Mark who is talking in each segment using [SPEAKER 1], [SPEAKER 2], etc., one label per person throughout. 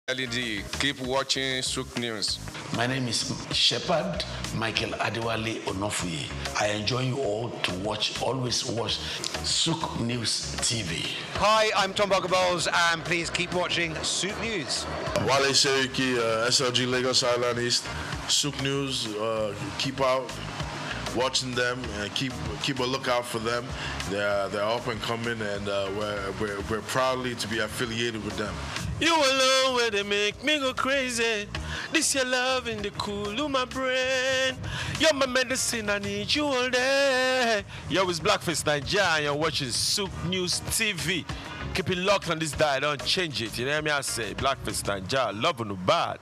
[SPEAKER 1] LED. Keep watching SOUQ News.
[SPEAKER 2] My name is Shepherd Michael Adewale Onofuye. I enjoy you all to always watch SOUQ News TV.
[SPEAKER 3] Hi, I'm Tom Boggables, and please keep watching SOUQ News.
[SPEAKER 4] Wale Seriki, SLG Lagos Island East, SOUQ News. Keep out watching them and keep a lookout for them. They're up and coming, and we're proudly to be affiliated with them.
[SPEAKER 5] You alone where they make me go crazy. This your love in the cool of my brain. You're my medicine, I need you all day. Yo, it's Blackface Nigeria, and you're watching SOUQ News TV. Keep it locked on this dial, don't change it. You know what I say? Blackface Nigeria, love no bad.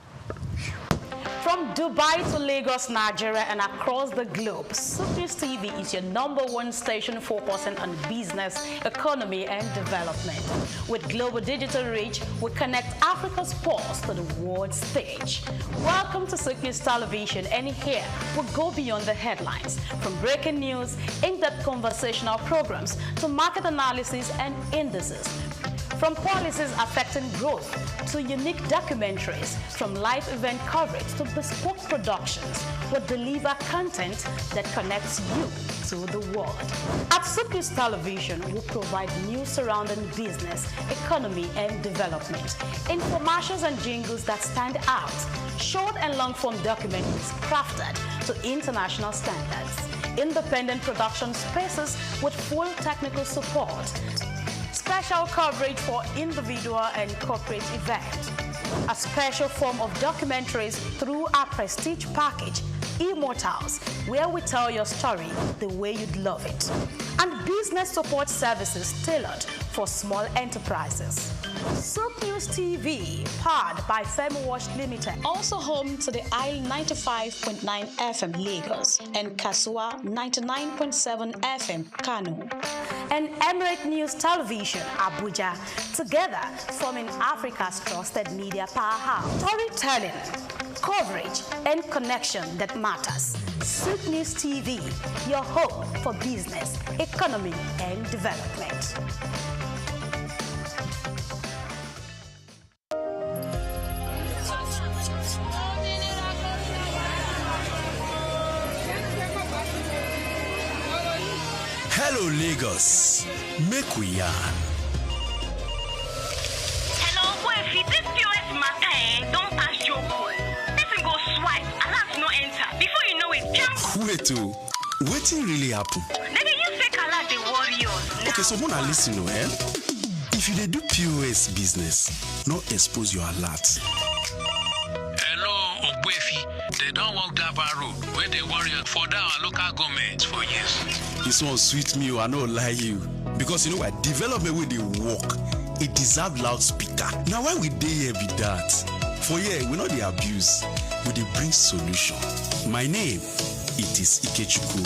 [SPEAKER 6] From Dubai to Lagos, Nigeria, and across the globe, SOUQ News TV is your #1 station focusing on business, economy, and development. With global digital reach, we connect Africa's pulse to the world stage. Welcome to SOUQ News Television, and here we go beyond the headlines. From breaking news, in-depth conversational programs, to market analysis and indices. From policies affecting growth to unique documentaries, from live event coverage to bespoke productions, we deliver content that connects you to the world. At SOUQ News Television, we provide news surrounding business, economy, and development, infomercials and jingles that stand out, short and long-form documentaries crafted to international standards, independent production spaces with full technical support, special coverage for individual and corporate events, a special form of documentaries through our prestige package, Immortals, where we tell your story the way you'd love it, and business support services tailored for small enterprises. SOUQ News TV, powered by FemWatch Limited, also home to the Isle 95.9 FM Lagos and Kasua 99.7 FM Kano, and Emirate News Television Abuja, together forming Africa's trusted media powerhouse. Storytelling, coverage, and connection that matters. SOUQ News TV, your home for business, economy, and development.
[SPEAKER 7] Hello, Lagos. Make we yarn.
[SPEAKER 8] Hello, boy, if this POS matter, don't pass your call. Person go swipe, alert no enter. Before you know it, jump.
[SPEAKER 7] Wait, wetin really happen?
[SPEAKER 8] Maybe you fake alert the warriors.
[SPEAKER 7] Okay, so wanna listen, If you dey do POS business, no expose your alert.
[SPEAKER 9] Hello, Ogbefi. They don't walk Gaba Road where they warrior for our local government for years.
[SPEAKER 7] This one sweet me, I no lie you. Because you know what? Development where they work, it deserve loudspeaker. Now why we dey here be that? For here, we know the abuse, we dey bring solution. My name, it is Ikechukwu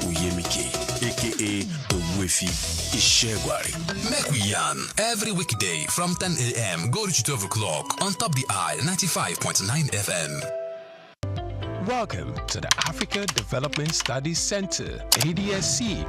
[SPEAKER 7] Uyemike, aka Ogbefi Ishegwari.
[SPEAKER 10] Make we yarn every weekday from 10 a.m. go to 12 o'clock on top the eye 95.9 FM.
[SPEAKER 5] Welcome to the Africa Development Studies Center, ADSC.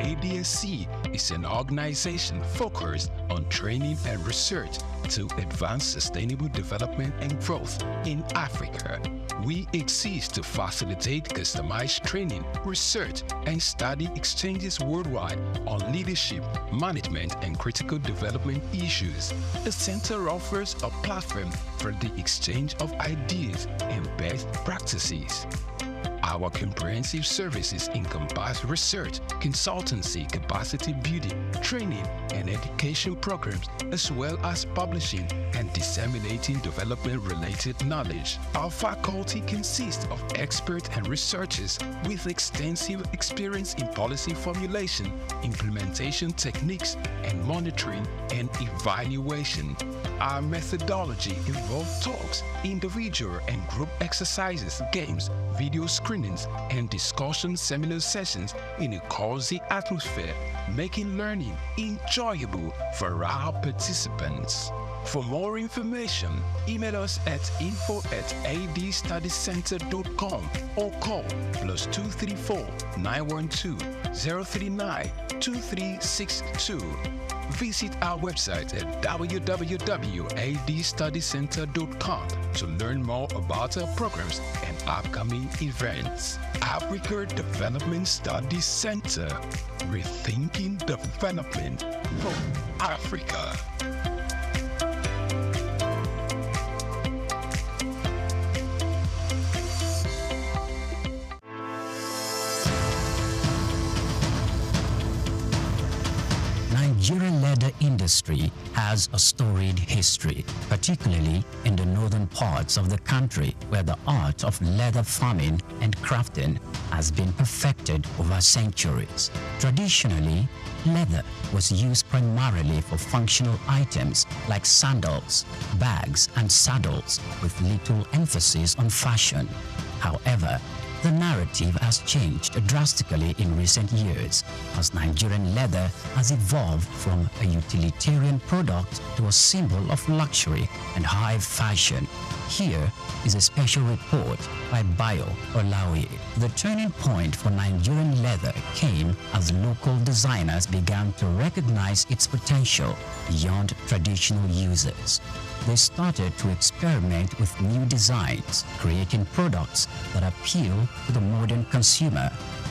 [SPEAKER 5] ADSC is an organization focused on training and research to advance sustainable development and growth in Africa. We exist to facilitate customized training, research, and study exchanges worldwide on leadership, management, and critical development issues. The center offers a platform for the exchange of ideas and best practices. Our comprehensive services encompass research, consultancy, capacity building, training, and education programs, as well as publishing and disseminating development-related knowledge. Our faculty consists of experts and researchers with extensive experience in policy formulation, implementation techniques, and monitoring and evaluation. Our methodology involves talks, individual and group exercises, games, video screenings, and discussion seminar sessions in a cozy atmosphere, making learning enjoyable for our participants. For more information, email us at info@adstudiescenter.com or call +234 912 039 2362. Visit our website at www.adstudycenter.com to learn more about our programs and upcoming events. Africa Development Studies Center, rethinking development for Africa.
[SPEAKER 11] Nigerian leather industry has a storied history, particularly in the northern parts of the country, where the art of leather farming and crafting has been perfected over centuries. Traditionally, leather was used primarily for functional items like sandals, bags, and saddles, with little emphasis on fashion. However, the narrative has changed drastically in recent years as Nigerian leather has evolved from a utilitarian product to a symbol of luxury and high fashion. Here is a special report by Bayo Olaoye. The turning point for Nigerian leather came as local designers began to recognize its potential beyond traditional uses. They started to experiment with new designs, creating products that appeal to the modern consumer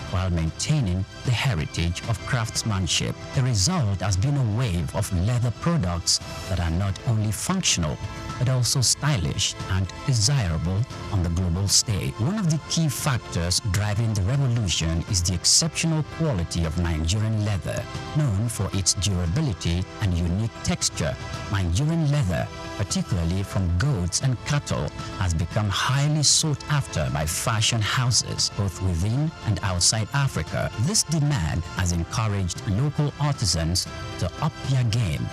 [SPEAKER 11] while maintaining the heritage of craftsmanship. The result has been a wave of leather products that are not only functional but also stylish and desirable on the global stage. One of the key factors driving the revolution is the exceptional quality of Nigerian leather. Known for its durability and unique texture, Nigerian leather, particularly from goats and cattle, has become highly sought after by fashion houses both within and outside Africa. This demand has encouraged local artisans to up their game,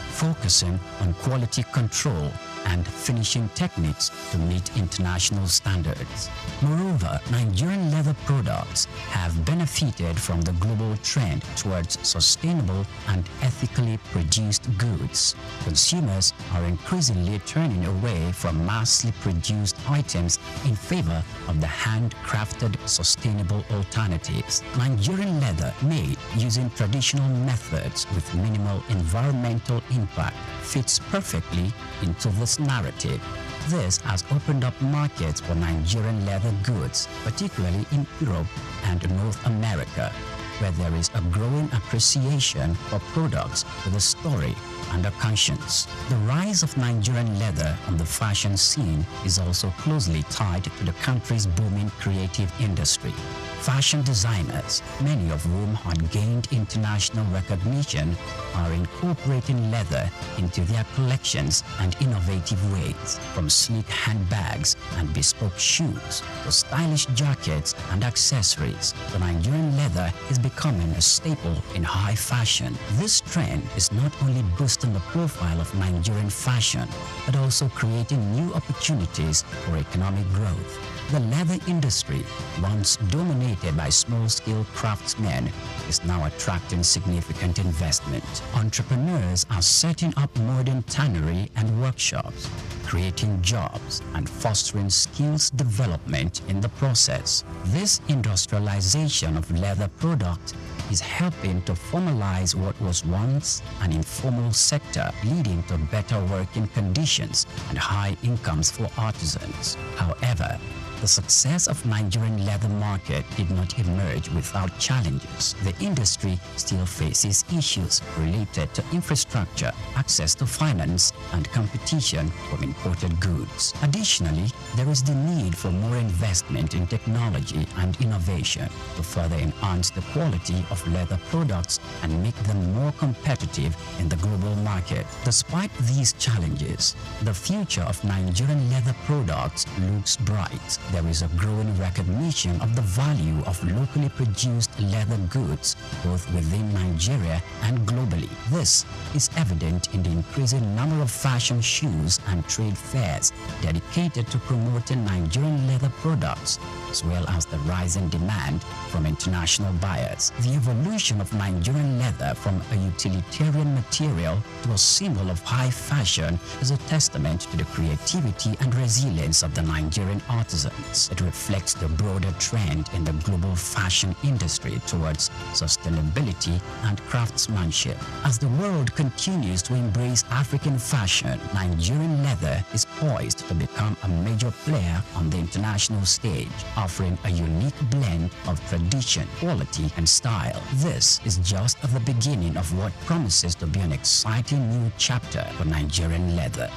[SPEAKER 11] focusing on quality control and finishing techniques to meet international standards. Moreover, Nigerian leather products have benefited from the global trend towards sustainable and ethically produced goods. Consumers are increasingly turning away from massively produced items in favor of the handcrafted, sustainable alternatives. Nigerian leather made using traditional methods with minimal environmental impact fits perfectly into this narrative. This has opened up markets for Nigerian leather goods, particularly in Europe and North America, where there is a growing appreciation for products with a story and a conscience. The rise of Nigerian leather on the fashion scene is also closely tied to the country's booming creative industry. Fashion designers, many of whom had gained international recognition, are incorporating leather into their collections and innovative ways, from sleek handbags and bespoke shoes to stylish jackets and accessories. The Nigerian leather is becoming a staple in high fashion. This trend is not only boosting the profile of Nigerian fashion, but also creating new opportunities for economic growth. The leather industry, once dominated by small-scale craftsmen, is now attracting significant investment. Entrepreneurs are setting up modern tannery and workshops, creating jobs and fostering skills development in the process. This industrialization of leather products is helping to formalize what was once an informal sector, leading to better working conditions and high incomes for artisans. However, the success of Nigerian leather market did not emerge without challenges. The industry still faces issues related to infrastructure, access to finance, and competition from imported goods. Additionally, there is the need for more investment in technology and innovation to further enhance the quality of leather products and make them more competitive in the global market. Despite these challenges, the future of Nigerian leather products looks bright. There is a growing recognition of the value of locally produced leather goods, both within Nigeria and globally. This is evident in the increasing number of fashion shows and trade fairs dedicated to promoting Nigerian leather products, as well as the rising demand from international buyers. The evolution of Nigerian leather from a utilitarian material to a symbol of high fashion is a testament to the creativity and resilience of the Nigerian artisans. months. It reflects the broader trend in the global fashion industry towards sustainability and craftsmanship. As the world continues to embrace African fashion, Nigerian leather is poised to become a major player on the international stage, offering a unique blend of tradition, quality, and style. This is just the beginning of what promises to be an exciting new chapter for Nigerian leather.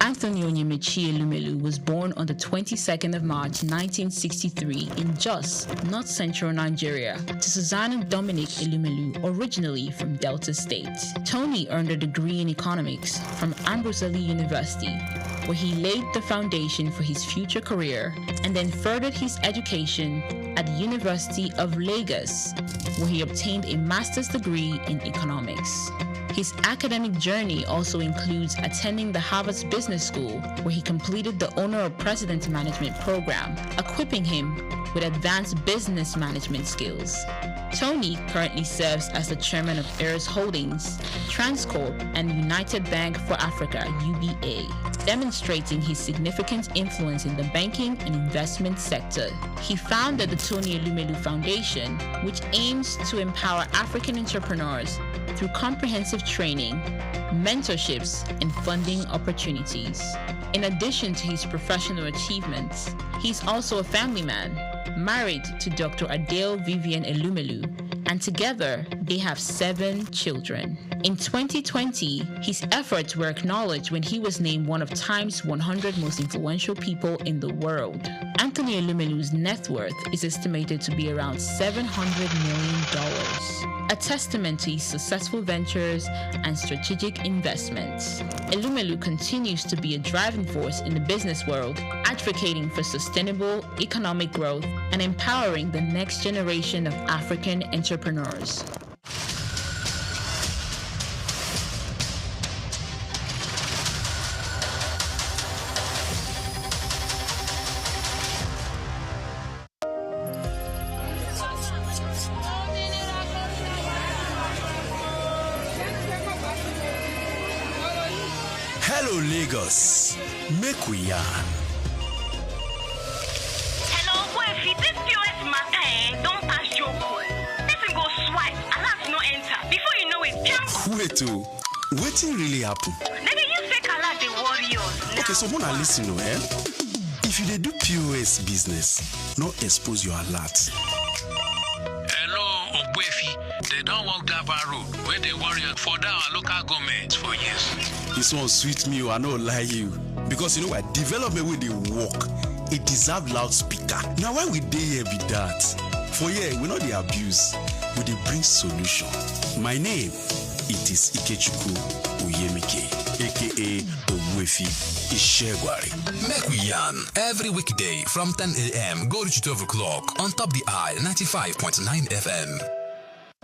[SPEAKER 12] Anthony Onyemaechi Elumelu was born on the 22nd of March 1963 in Jos, North Central Nigeria, to Susanna Dominic Elumelu, originally from Delta State. Tony earned a degree in economics from Ambrose Ali University, where he laid the foundation for his future career, and then furthered his education at the University of Lagos, where he obtained a master's degree in economics. His academic journey also includes attending the Harvard Business School, where he completed the Honor of President Management program, equipping him with advanced business management skills. Tony currently serves as the chairman of Heirs Holdings, Transcorp, and United Bank for Africa, UBA, demonstrating his significant influence in the banking and investment sector. He founded the Tony Elumelu Foundation, which aims to empower African entrepreneurs through comprehensive training, mentorships, and funding opportunities. In addition to his professional achievements, he's also a family man, married to Dr. Adele Vivian Elumelu, and together they have 7 children. In 2020, his efforts were acknowledged when he was named one of Time's 100 most influential people in the world. Anthony Elumelu's net worth is estimated to be around $700 million, a testament to his successful ventures and strategic investments. Elumelu continues to be a driving force in the business world, advocating for sustainable economic growth and empowering the next generation of African entrepreneurs.
[SPEAKER 7] Hello, Lagos. Make we yarn.
[SPEAKER 8] Hello, boy, if this POS matter, don't pass your call. Person go swipe, alert no enter. Before you know it, jump.
[SPEAKER 7] Wait, wetin really happen?
[SPEAKER 8] Maybe you say alert the warriors.
[SPEAKER 7] Okay, so wanna listen, If you dey do POS business, no expose your alert.
[SPEAKER 9] Hello, Ogbuefi. They don't walk that bar road where they warrior for our local government for years.
[SPEAKER 7] This one sweet me, I no lie you. Because you know what? Development with the work, it deserve loudspeaker. Now why we dey here be that? For here, we know the abuse, we dey bring solution. My name, it is Ikechukwu Oyemike, aka Ogbuefi Ishegwari.
[SPEAKER 10] Make we yarn every weekday from 10 a.m. go to 12 o'clock on Top the Eye 95.9 FM.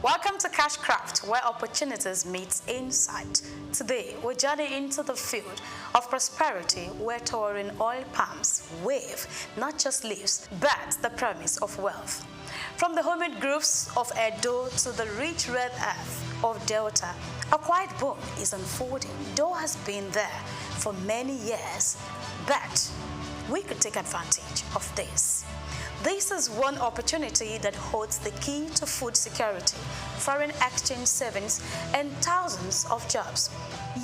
[SPEAKER 6] Welcome to Cashcraft, where opportunities meet insight. Today, we're journeying into the field of prosperity where towering oil palms wave not just leaves, but the promise of wealth. From the humid groves of Edo to the rich red earth of Delta, a quiet boom is unfolding. Though has been there for many years, but we could take advantage of this. This is one opportunity that holds the key to food security, foreign exchange savings, and thousands of jobs.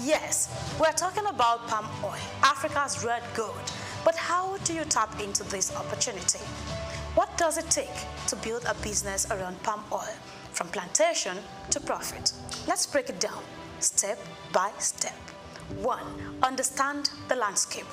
[SPEAKER 6] Yes, we're talking about palm oil, Africa's red gold. But how do you tap into this opportunity? What does it take to build a business around palm oil, from plantation to profit? Let's break it down step by step. 1. Understand the landscape.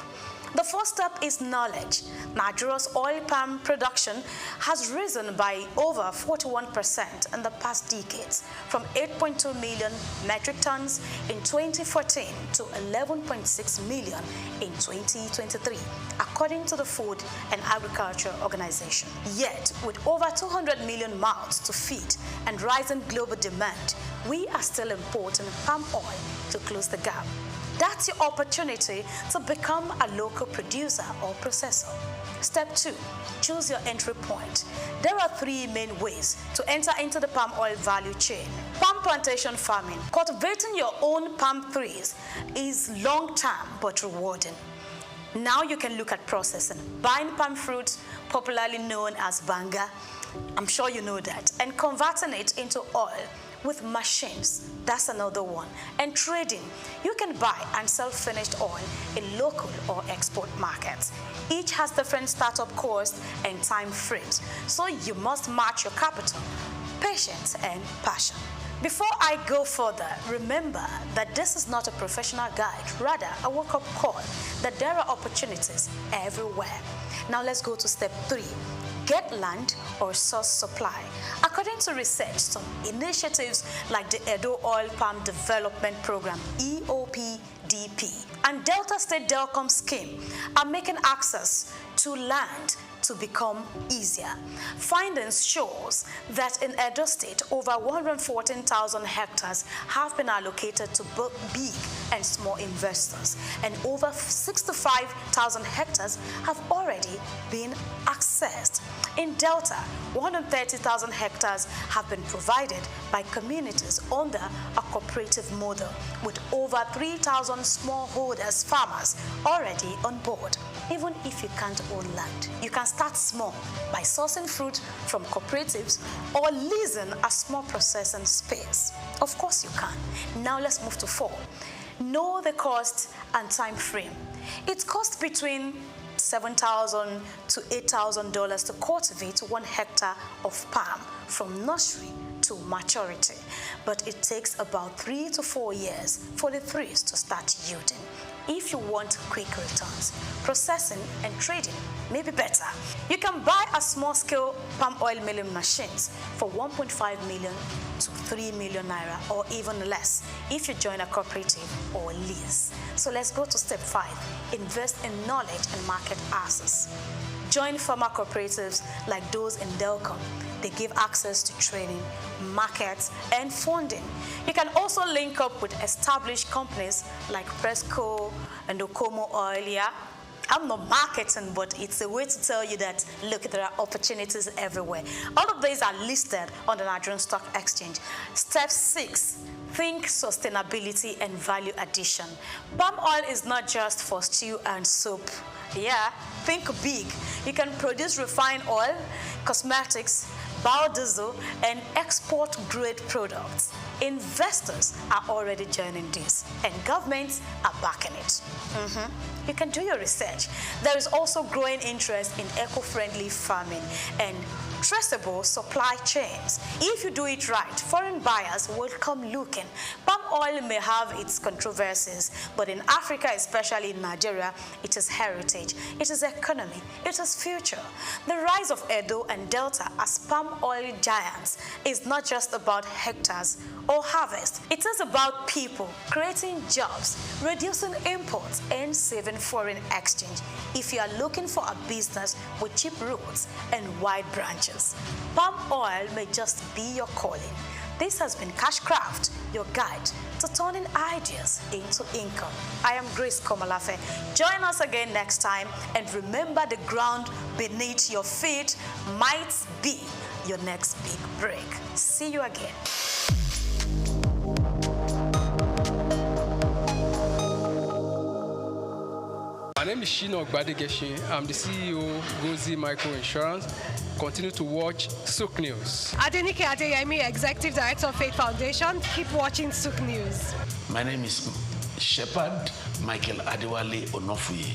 [SPEAKER 6] The first step is knowledge. Nigeria's oil palm production has risen by over 41% in the past decades, from 8.2 million metric tons in 2014 to 11.6 million in 2023, according to the Food and Agriculture Organization. Yet, with over 200 million mouths to feed and rising global demand, we are still importing palm oil to close the gap. That's your opportunity to become a local producer or processor. Step 2, choose your entry point. There are 3 main ways to enter into the palm oil value chain. Palm plantation farming, cultivating your own palm trees is long-term but rewarding. Now you can look at processing, buying palm fruit, popularly known as banga, I'm sure you know that, and converting it into oil with machines. That's another one. And trading, you can buy and sell finished oil in local or export markets. Each has different startup costs and time frames, so you must match your capital, patience, and passion. Before I go further, remember that this is not a professional guide, rather a wake-up call that there are opportunities everywhere. Now let's go to step 3. Get land or source supply. According to research, some initiatives like the Edo Oil Palm Development Program, EOPDP, and Delta State Delcom scheme are making access to land to become easier. Findings shows that in Edo State, over 114,000 hectares have been allocated to both big and small investors, and over 65,000 hectares have already been accessed. In Delta, 130,000 hectares have been provided by communities under a cooperative model, with over 3,000 smallholders farmers already on board. Even if you can't own land, you can start small by sourcing fruit from cooperatives or leasing a small processing space. Of course you can. Now let's move to 4. Know the cost and time frame. It costs between $7,000 to $8,000 to cultivate 1 hectare of palm from nursery to maturity, but it takes about 3 to 4 years for the trees to start yielding. If you want quick returns, processing and trading may be better. You can buy a small-scale palm oil milling machines for 1.5 million to 3 million naira, or even less if you join a cooperative or lease. So let's go to step 5. Invest in knowledge and market access. Join farmer cooperatives like those in Delcom. They give access to training, markets, and funding. You can also link up with established companies like Presco and Okomo Oil. I'm not marketing, but it's a way to tell you that, look, there are opportunities everywhere. All of these are listed on the Nigerian Stock Exchange. Step 6, think sustainability and value addition. Palm oil is not just for stew and soup. Yeah, think big. You can produce refined oil, cosmetics, biodiesel, and export-grade products. Investors are already joining this, and governments are backing it. You can do your research. There is also growing interest in eco-friendly farming and traceable supply chains. If you do it right, foreign buyers will come looking. Palm oil may have its controversies, but in Africa, especially in Nigeria, it is heritage, it is economy, it is future. The rise of Edo and Delta as palm oil giants is not just about hectares or harvest. It is about people creating jobs, reducing imports, and saving foreign exchange. If you are looking for a business with cheap roots and wide branches, palm oil may just be your calling. This has been Cashcraft, your guide to turning ideas into income. I am Grace Komalafe. Join us again next time, and remember, the ground beneath your feet might be your next big break. See you again.
[SPEAKER 5] My name is Shino Gbadegeshin. I'm the CEO of Gozi Micro Insurance. Continue to watch SOUQ News.
[SPEAKER 13] Adenike Adeyemi, Executive Director of Faith Foundation. Keep watching SOUQ News.
[SPEAKER 2] My name is Shepherd Michael Adewale Onofuye.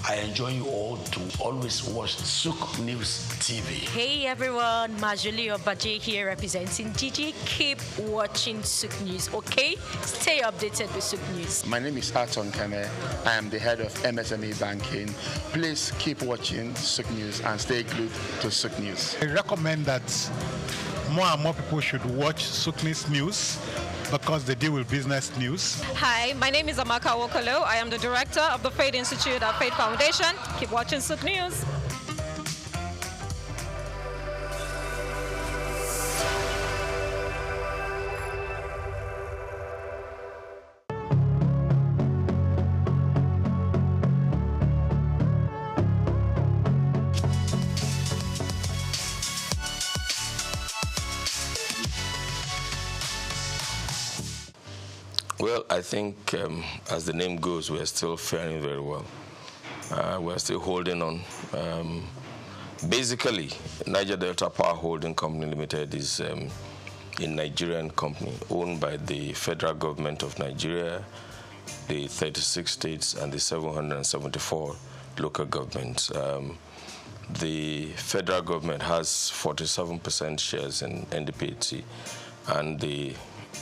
[SPEAKER 2] I enjoy you all to always watch SOUQ News TV.
[SPEAKER 14] Hey everyone, Majuli Obaje here representing Gigi. Keep watching SOUQ News, okay? Stay updated with SOUQ News.
[SPEAKER 15] My name is Aton Kene. I am the head of MSME banking. Please keep watching SOUQ News and stay glued to SOUQ News.
[SPEAKER 16] I recommend that more and more people should watch SOUQ News because they deal with business news.
[SPEAKER 17] Hi, my name is Amaka Wokolo. I am the director of the Faith Institute at Faith Foundation. Keep watching SOUQ News.
[SPEAKER 1] Well, I think as the name goes, we're still faring very well. We're still holding on. Basically, Niger Delta Power Holding Company Limited is a Nigerian company owned by the federal government of Nigeria, the 36 states, and the 774 local governments. The federal government has 47% shares in NDPHC, and the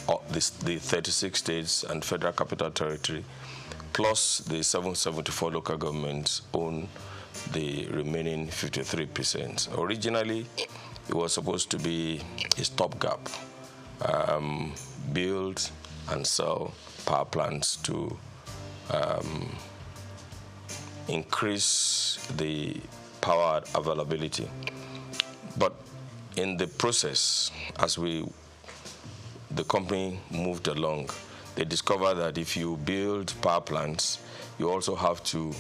[SPEAKER 1] 36 states and federal capital territory, plus the 774 local governments, own the remaining 53%. Originally, it was supposed to be a stopgap, build and sell power plants to increase the power availability. But in the process, as the company moved along, they discovered that if you build power plants, you also have to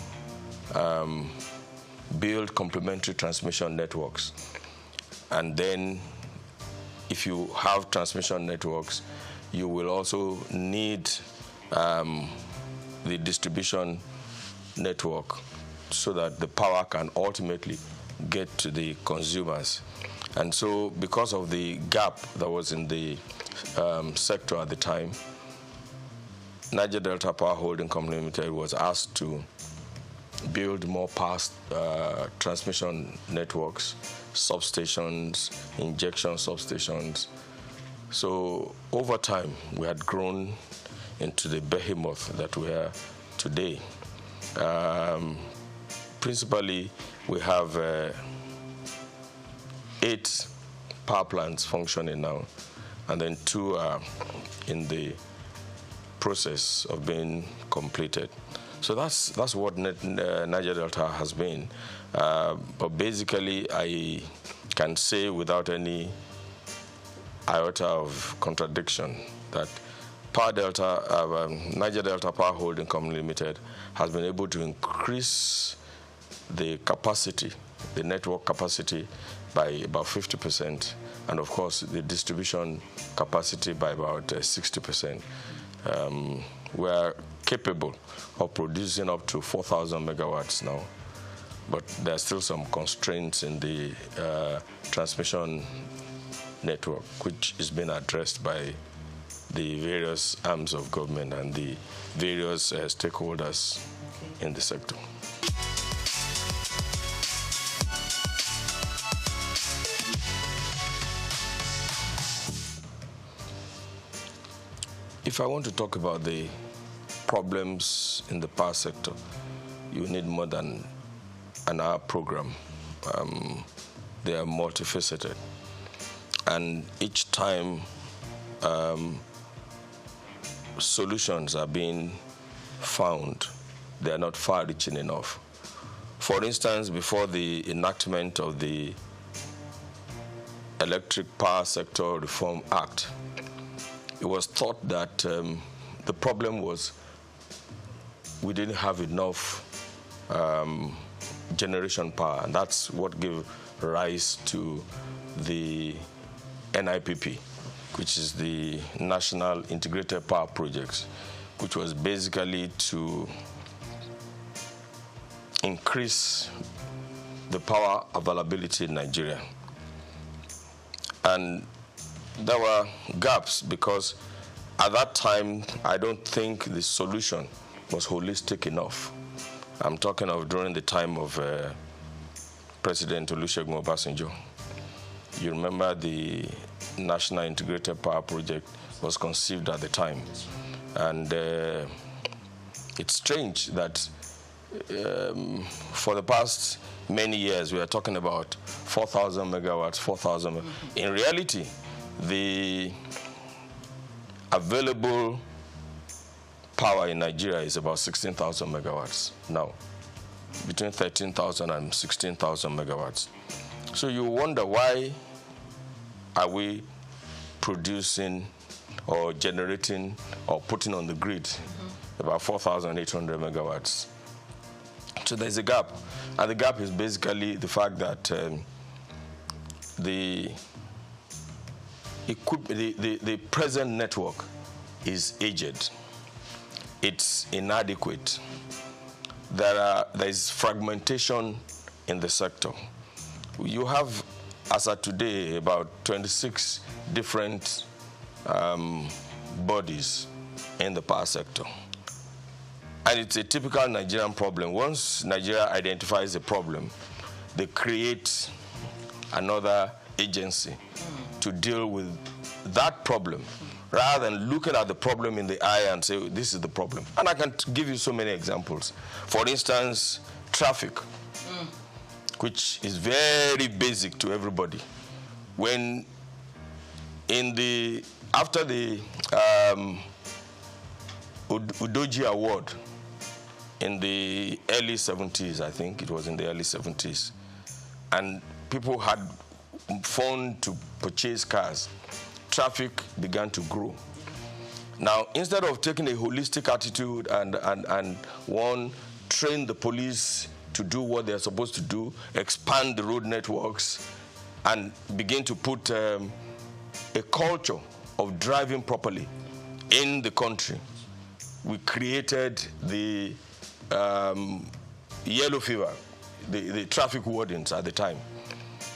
[SPEAKER 1] build complementary transmission networks. And then if you have transmission networks, you will also need the distribution network so that the power can ultimately get to the consumers. And so because of the gap that was in the sector at the time, Niger Delta Power Holding Company Limited was asked to build more power transmission networks, substations, injection substations. So over time, we had grown into the behemoth that we are today. Principally, we have 8 power plants functioning now, and then 2 are in the process of being completed. So that's what Niger Delta has been. But basically, I can say without any iota of contradiction that Niger Delta Power Holding Company Limited has been able to increase the capacity, the network capacity, by about 50%, and of course the distribution capacity by about 60%. We are capable of producing up to 4,000 megawatts now, but there are still some constraints in the transmission network, which is being addressed by the various arms of government and the various stakeholders in the sector. If I want to talk about the problems in the power sector, you need more than an hour program. They are multifaceted. And each time solutions are being found, they are not far-reaching enough. For instance, before the enactment of the Electric Power Sector Reform Act, it was thought that the problem was we didn't have enough generation power, and that's what gave rise to the NIPP, which is the National Integrated Power Projects, which was basically to increase the power availability in Nigeria. And there were gaps because at that time, I don't think the solution was holistic enough. I'm talking of during the time of President Olusegun Obasanjo. You remember the National Integrated Power Project was conceived at the time. And it's strange that for the past many years, we are talking about 4,000 megawatts, 4,000. In reality, the available power in Nigeria is about 16,000 megawatts now, between 13,000 and 16,000 megawatts. So you wonder, why are we producing or generating or putting on the grid about 4,800 megawatts? So there's a gap. And the gap is basically the fact that the present network is aged. it's inadequate. There is fragmentation in the sector. You have, as of today, about 26 different bodies in the power sector. And it's a typical Nigerian problem. Once Nigeria identifies a problem, they create another agency to deal with that problem, rather than looking at the problem in the eye and say, this is the problem. And I can give you so many examples. For instance, traffic, which is very basic to everybody. When after the Udoji Award in the early 70s, I think it was in the early 70s, and people had funds to purchase cars, traffic began to grow. Now, instead of taking a holistic attitude and train the police to do what they're supposed to do, expand the road networks, and begin to put a culture of driving properly in the country, we created the yellow fever, the traffic wardens at the time.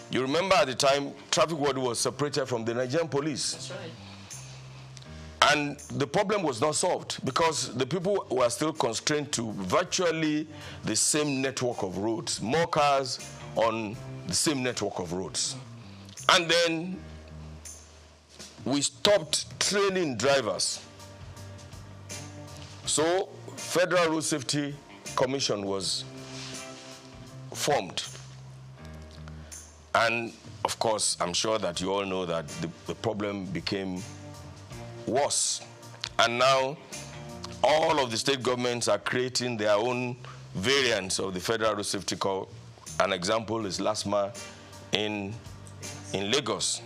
[SPEAKER 1] You remember at the time, traffic warden was separated from the Nigerian police.
[SPEAKER 14] That's right.
[SPEAKER 1] And the problem was not solved because the people were still constrained to virtually the same network of roads, more cars on the same network of roads. And then we stopped training drivers. So Federal Road Safety Commission was formed. And of course, I'm sure that you all know that the problem became worse. And now all of the state governments are creating their own variants of the Federal Road Safety Corps. An example is LASMA in Lagos.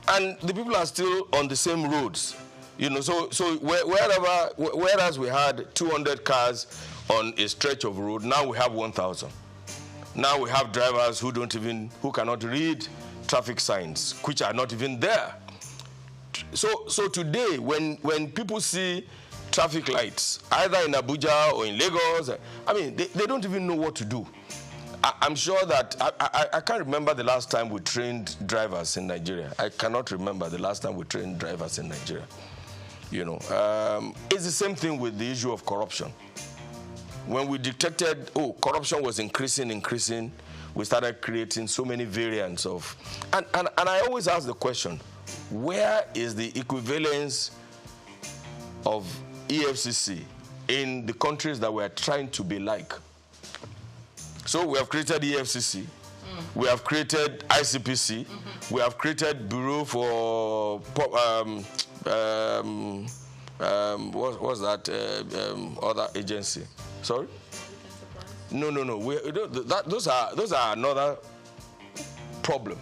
[SPEAKER 1] And the people are still on the same roads. You know, so whereas we had 200 cars on a stretch of road, now we have 1,000. Now we have drivers who cannot read traffic signs, which are not even there. So today, when people see traffic lights, either in Abuja or in Lagos, I mean, they don't even know what to do. I'm sure that, I can't remember the last time we trained drivers in Nigeria. I cannot remember the last time we trained drivers in Nigeria. You know, it's the same thing with the issue of corruption. When we detected, corruption was increasing, we started creating so many variants of, and I always ask the question, where is the equivalence of EFCC in the countries that we're trying to be like? So we have created EFCC, we have created ICPC, we have created Bureau for, what's that other agency? Sorry? No. Those are another problem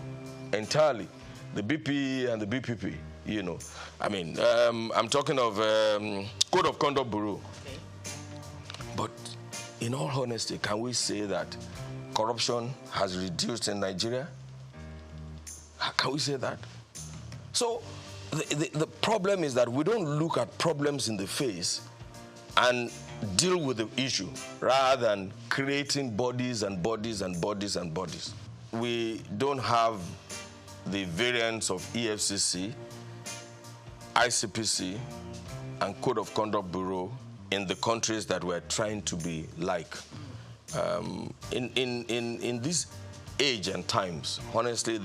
[SPEAKER 1] entirely. The BP and the BPP, you know. I mean, I'm talking of Code of Conduct Bureau. Okay. But in all honesty, can we say that corruption has reduced in Nigeria? Can we say that? So the problem is that we don't look at problems in the face and deal with the issue rather than creating bodies and bodies and bodies and bodies. We don't have the variants of EFCC, ICPC, and Code of Conduct Bureau in the countries that we're trying to be like. In this age and times, honestly,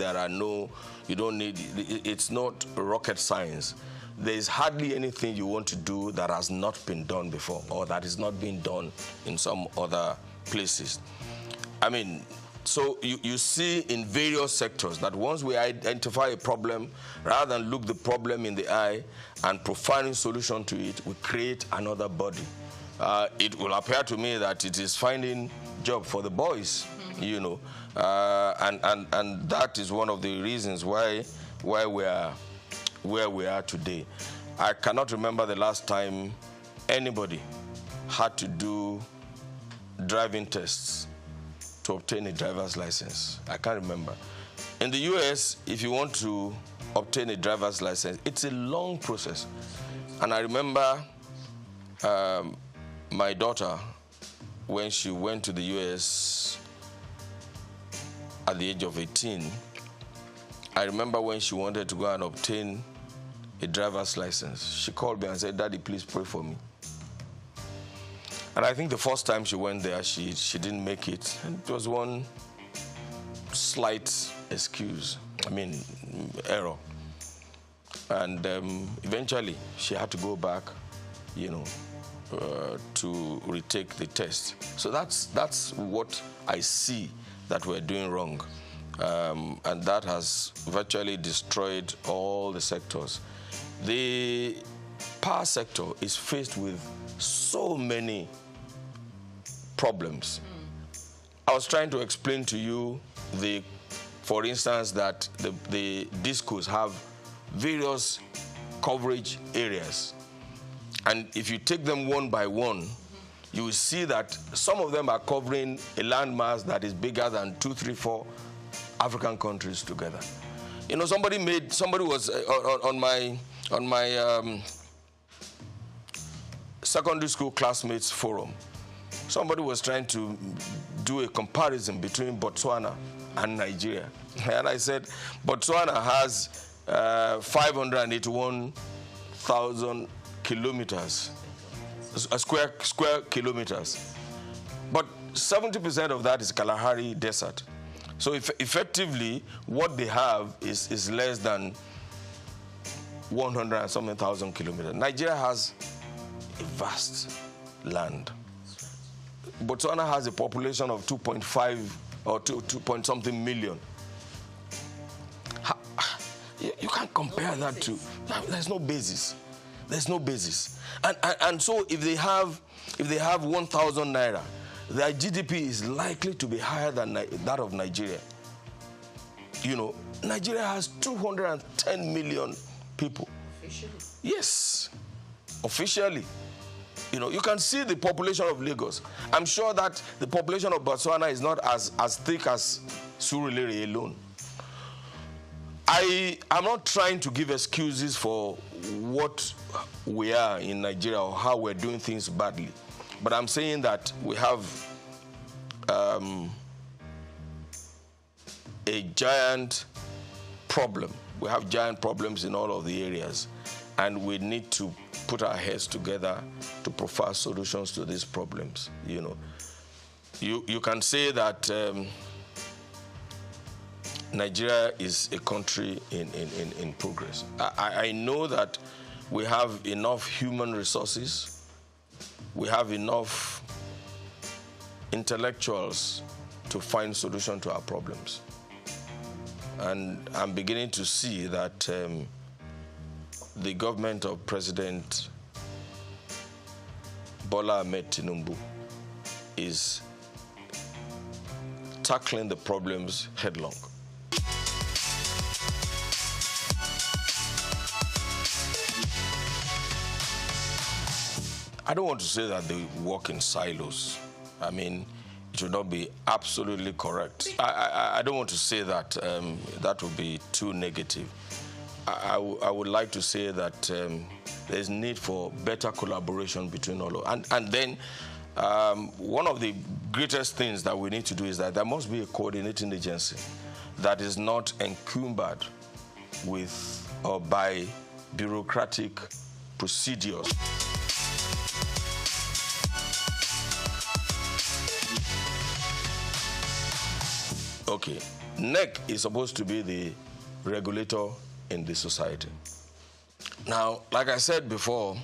[SPEAKER 1] it's not rocket science. There is hardly anything you want to do that has not been done before or that is not being done in some other places. I mean, so you see in various sectors that once we identify a problem, rather than look the problem in the eye and providing solution to it, we create another body. It will appear to me that it is finding job for the boys, you know, and that is one of the reasons why we are where we are today. I cannot remember the last time anybody had to do driving tests to obtain a driver's license. I can't remember. In the US, if you want to obtain a driver's license, it's a long process. And I remember my daughter, when she went to the US at the age of 18, I remember when she wanted to go and obtain a driver's license, she called me and said, "Daddy, please pray for me." And I think the first time she went there, she didn't make it. And it was one slight error. And eventually, she had to go back, to retake the test. So that's what I see that we're doing wrong. And that has virtually destroyed all the sectors. The power sector is faced with so many problems. I was trying to explain to you, for instance, that the discos have various coverage areas. And if you take them one by one, you will see that some of them are covering a landmass that is bigger than 2, 3, 4 African countries together. Somebody was on my secondary school classmates forum. Somebody was trying to do a comparison between Botswana and Nigeria. And I said, Botswana has 581,000 kilometers, square kilometers. But 70% of that is Kalahari Desert. So effectively, what they have is less than 100 and something thousand kilometers. Nigeria has a vast land. Botswana has a population of 2.5 or 2 point something million. You can't compare that to. There's no basis. There's no basis. And so if they have 1,000 naira, their GDP is likely to be higher than that of Nigeria. Nigeria has 210 million people. Officially? Yes, officially. You can see the population of Lagos. I'm sure that the population of Botswana is not as thick as Surulere alone. I'm not trying to give excuses for what we are in Nigeria or how we're doing things badly. But I'm saying that we have a giant problem. We have giant problems in all of the areas. And we need to put our heads together to provide solutions to these problems. You can say that Nigeria is a country in progress. I know that we have enough human resources. We have enough intellectuals to find solution to our problems. And I'm beginning to see that the government of President Bola Ahmed Tinubu is tackling the problems headlong. I don't want to say that they work in silos. It should not be absolutely correct. I don't want to say that. That would be too negative. I would like to say that there's need for better collaboration between all of them. And then one of the greatest things that we need to do is that there must be a coordinating agency that is not encumbered with or by bureaucratic procedures. Okay, NEC is supposed to be the regulator in the society. Now, like I said before,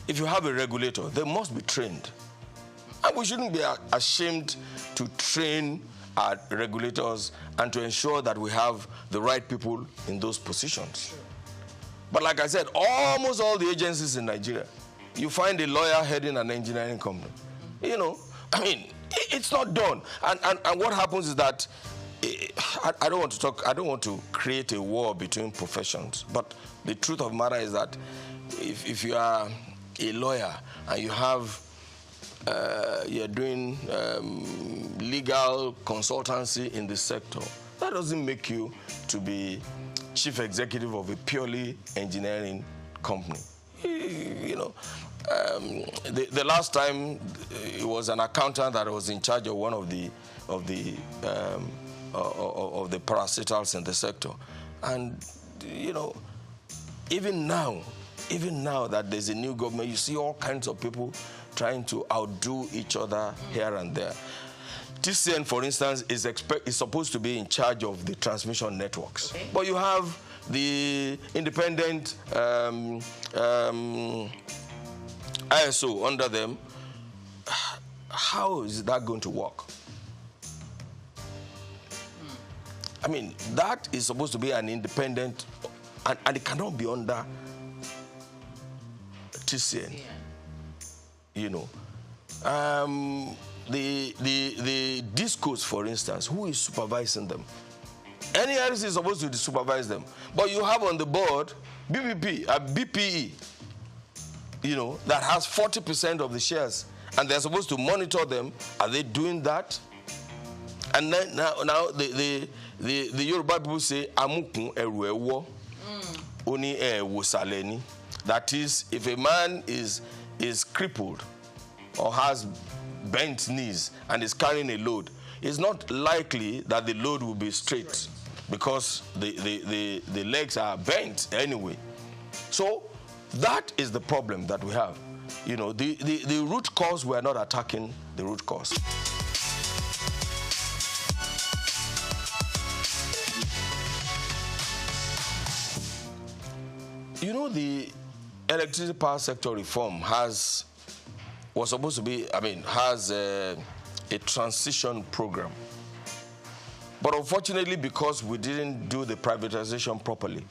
[SPEAKER 1] if you have a regulator, they must be trained. And we shouldn't be ashamed to train our regulators and to ensure that we have the right people in those positions. But like I said, almost all the agencies in Nigeria, you find a lawyer heading an engineering company. It's not done. And what happens is that I don't want to create a war between professions, but the truth of the matter is that if you are a lawyer and you're doing legal consultancy in the sector, that doesn't make you to be chief executive of a purely engineering company. You know, the last time it was an accountant that was in charge of one of the parastatals in the sector, and you know, even now that there's a new government, you see all kinds of people trying to outdo each other here and there. TCN, for instance, is supposed to be in charge of the transmission networks, but you have the independent ISO under them. How is that going to work? I mean, that is supposed to be an independent, and it cannot be under TCN. Yeah. You know, the discos, for instance, who is supervising them? NERC is supposed to supervise them, but you have on the board BPE, you know, that has 40% of the shares, and they're supposed to monitor them. Are they doing that? And then now the Yoruba people say amukun eru ewo oni wosaleni. That is, if a man is crippled or has bent knees and is carrying a load, it's not likely that the load will be straight because the legs are bent anyway. So that is the problem that we have. You know, the root cause, we are not attacking the root cause. You know, the electricity power sector reform has a transition program. But unfortunately, because we didn't do the privatization properly,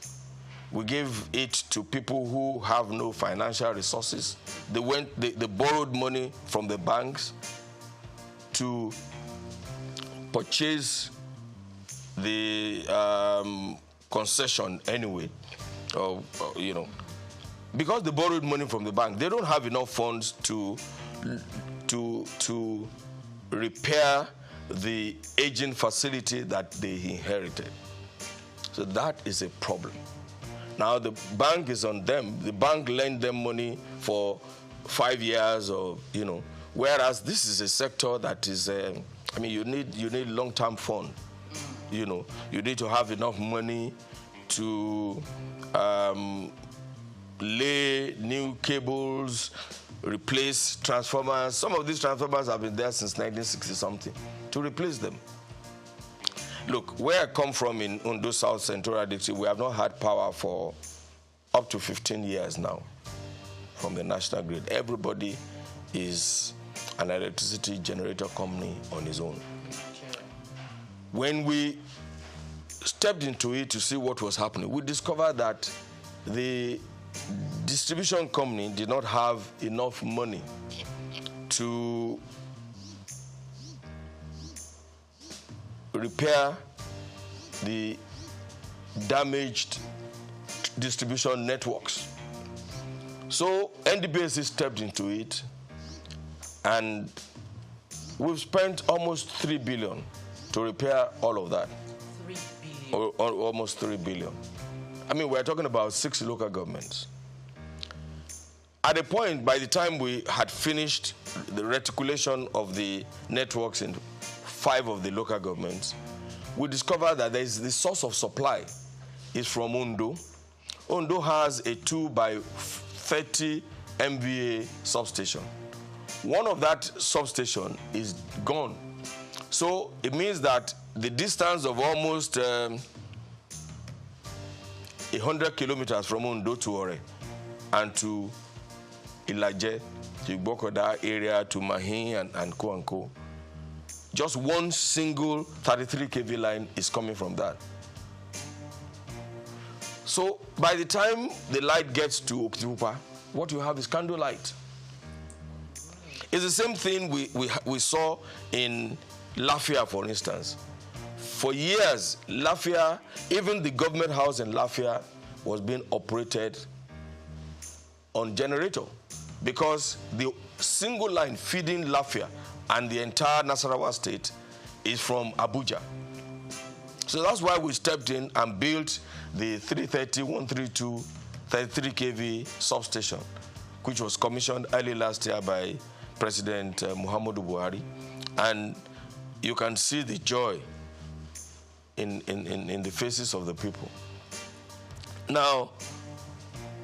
[SPEAKER 1] we gave it to people who have no financial resources. They borrowed money from the banks to purchase the concession anyway. You know, because they borrowed money from the bank, they don't have enough funds to repair the aging facility that they inherited. So that is a problem. Now the bank is on them. The bank lent them money for 5 years, or you know, whereas this is a sector that is, I mean, you need long-term fund. You know, you need to have enough money to lay new cables, replace transformers. Some of these transformers have been there since 1960-something, to replace them. Look, where I come from in Ondo South Central District, we have not had power for up to 15 years now from the national grid. Everybody is an electricity generator company on his own. When we stepped into it to see what was happening, we discovered that the distribution company did not have enough money to repair the damaged distribution networks. So NDPC stepped into it, and we've spent almost 3 billion to repair all of that. 3 billion. Almost 3 billion. I mean, we're talking about 6 local governments. At a point, by the time we had finished the reticulation of the networks in 5 of the local governments, we discovered that the source of supply is from Ondo. Ondo has a 2 by 30 MVA substation. One of that substation is gone. So it means that the distance of almost 100 kilometers from Ondo to Ore and to Ilaje, to Bokoda area, to Mahin and Co. Just one single 33 kV line is coming from that. So by the time the light gets to Okitipupa, what you have is candle light. It's the same thing we saw in Lafia, for instance. For years, Lafia, even the government house in Lafia, was being operated on generator, because the single line feeding Lafia and the entire Nasarawa state is from Abuja. So that's why we stepped in and built the 330, 132, 33 kV substation, which was commissioned early last year by President Muhammadu Buhari. And you can see the joy in the faces of the people. Now,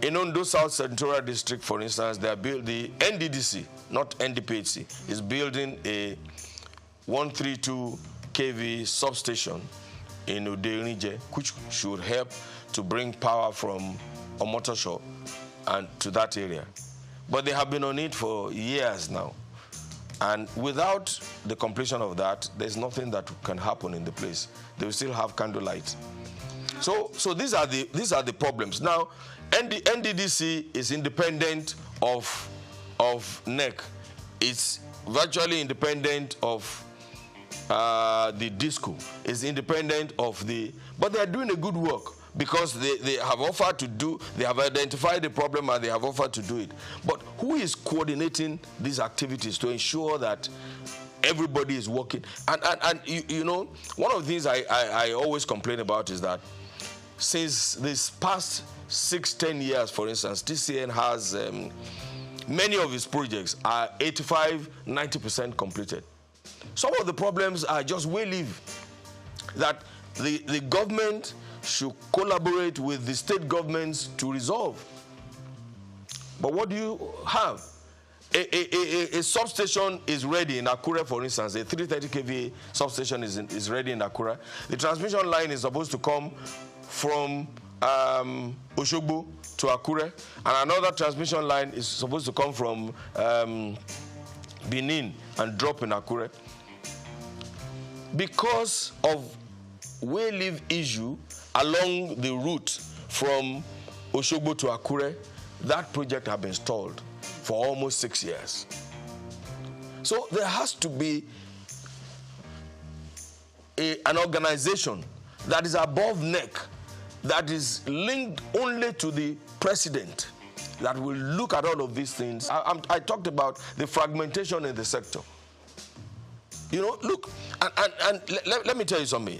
[SPEAKER 1] in Ondo South Senatorial District, for instance, they are the NDDC, not NDPHC, is building a 132 kV substation in Uderinije, which should help to bring power from Omotosho and to that area. But they have been on it for years now. And without the completion of that, there's nothing that can happen in the place. They will still have candlelight. So these are the problems. Now, NDDC is independent of NEC. It's virtually independent of the DISCO. It's independent of the... But they are doing a good work because they have offered to do... They have identified the problem and they have offered to do it. But who is coordinating these activities to ensure that everybody is working? And you know, one of the things I always complain about is that since this past 6-10 years, for instance, TCN has many of its projects are 85-90% completed. Some of the problems are just way-live, that the government should collaborate with the state governments to resolve. But what do you have? A substation is ready in Akure, for instance. A 330 kV substation is ready in Akure. The transmission line is supposed to come from Oshogbo to Akure, and another transmission line is supposed to come from Benin and drop in Akure. Because of way-live issue along the route from Oshogbo to Akure, that project has been stalled for almost 6 years. So there has to be an organization that is above NEC, that is linked only to the president, that will look at all of these things. I talked about the fragmentation in the sector. You know, look, and let me tell you something.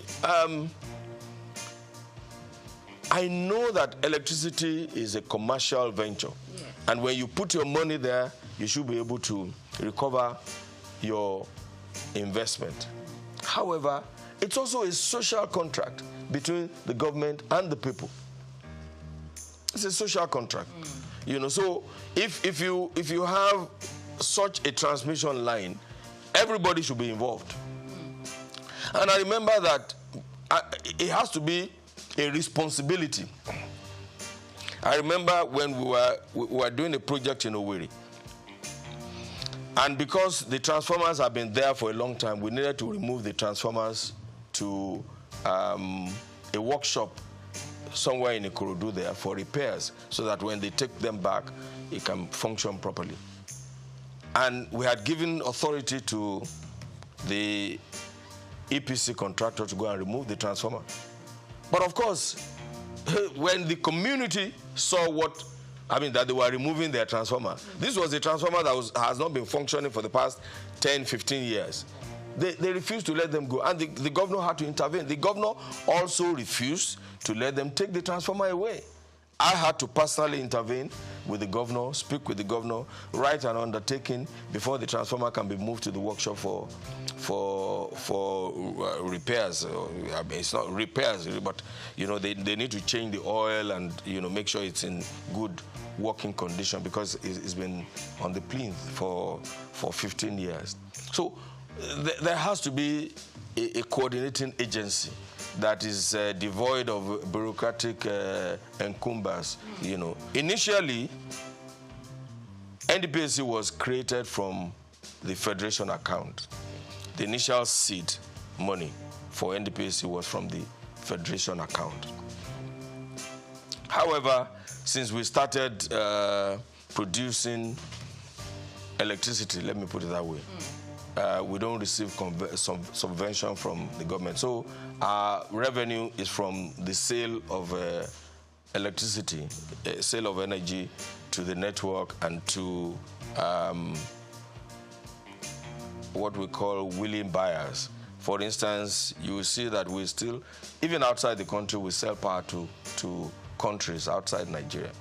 [SPEAKER 1] I know that electricity is a commercial venture. Yeah. And when you put your money there, you should be able to recover your investment. However, it's also a social contract between the government and the people. It's a social contract. You know, so if you have such a transmission line, everybody should be involved. And I remember that it has to be a responsibility. I remember when we were doing a project in Owerri, and because the transformers have been there for a long time, we needed to remove the transformers to a workshop somewhere in Ikorodu there for repairs, so that when they take them back, it can function properly. And we had given authority to the EPC contractor to go and remove the transformer. But of course, when the community saw that they were removing their transformer, this was a transformer that has not been functioning for the past 10-15 years. They refused to let them go, and the governor had to intervene. The governor also refused to let them take the transformer away. I had to personally intervene with the governor, speak with the governor, write an undertaking before the transformer can be moved to the workshop for repairs. I mean, it's not repairs, but you know they need to change the oil and make sure it's in good working condition, because it's been on the plinth for 15 years. So there has to be a coordinating agency that is devoid of bureaucratic encumbers. Initially, NDPHC was created from the Federation account. The initial seed money for NDPHC was from the Federation account. However, since we started producing electricity, let me put it that way, we don't receive subvention from the government. So our revenue is from the sale of electricity, sale of energy to the network and to what we call willing buyers. For instance, you will see that we still, even outside the country, we sell power to countries outside Nigeria.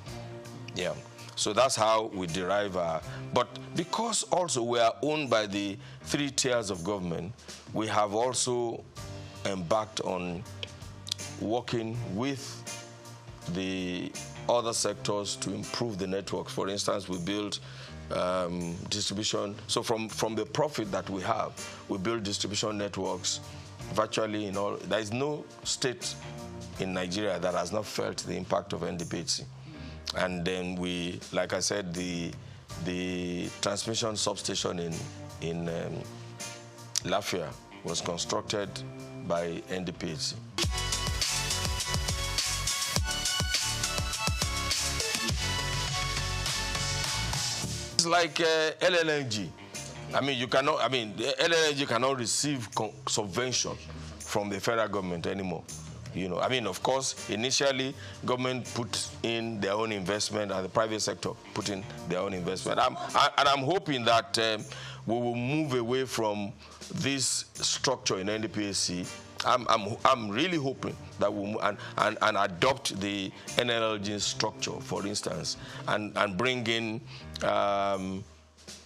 [SPEAKER 1] Yeah. So that's how we derive our... But because also we are owned by the 3 tiers of government, we have also embarked on working with the other sectors to improve the network. For instance, we build distribution. So from the profit that we have, we build distribution networks virtually in all. There is no state in Nigeria that has not felt the impact of NDPHC. And then we, like I said, the transmission substation in Lafia was constructed by NDPHC. It's like LNG. I mean, you cannot. I mean, the LNG cannot receive subvention from the federal government anymore. You know, I mean, of course, initially, government put in their own investment and the private sector put in their own investment. I'm hoping that we will move away from this structure in NDPHC. I'm really hoping that we'll and adopt the NLG structure, for instance, and bring in a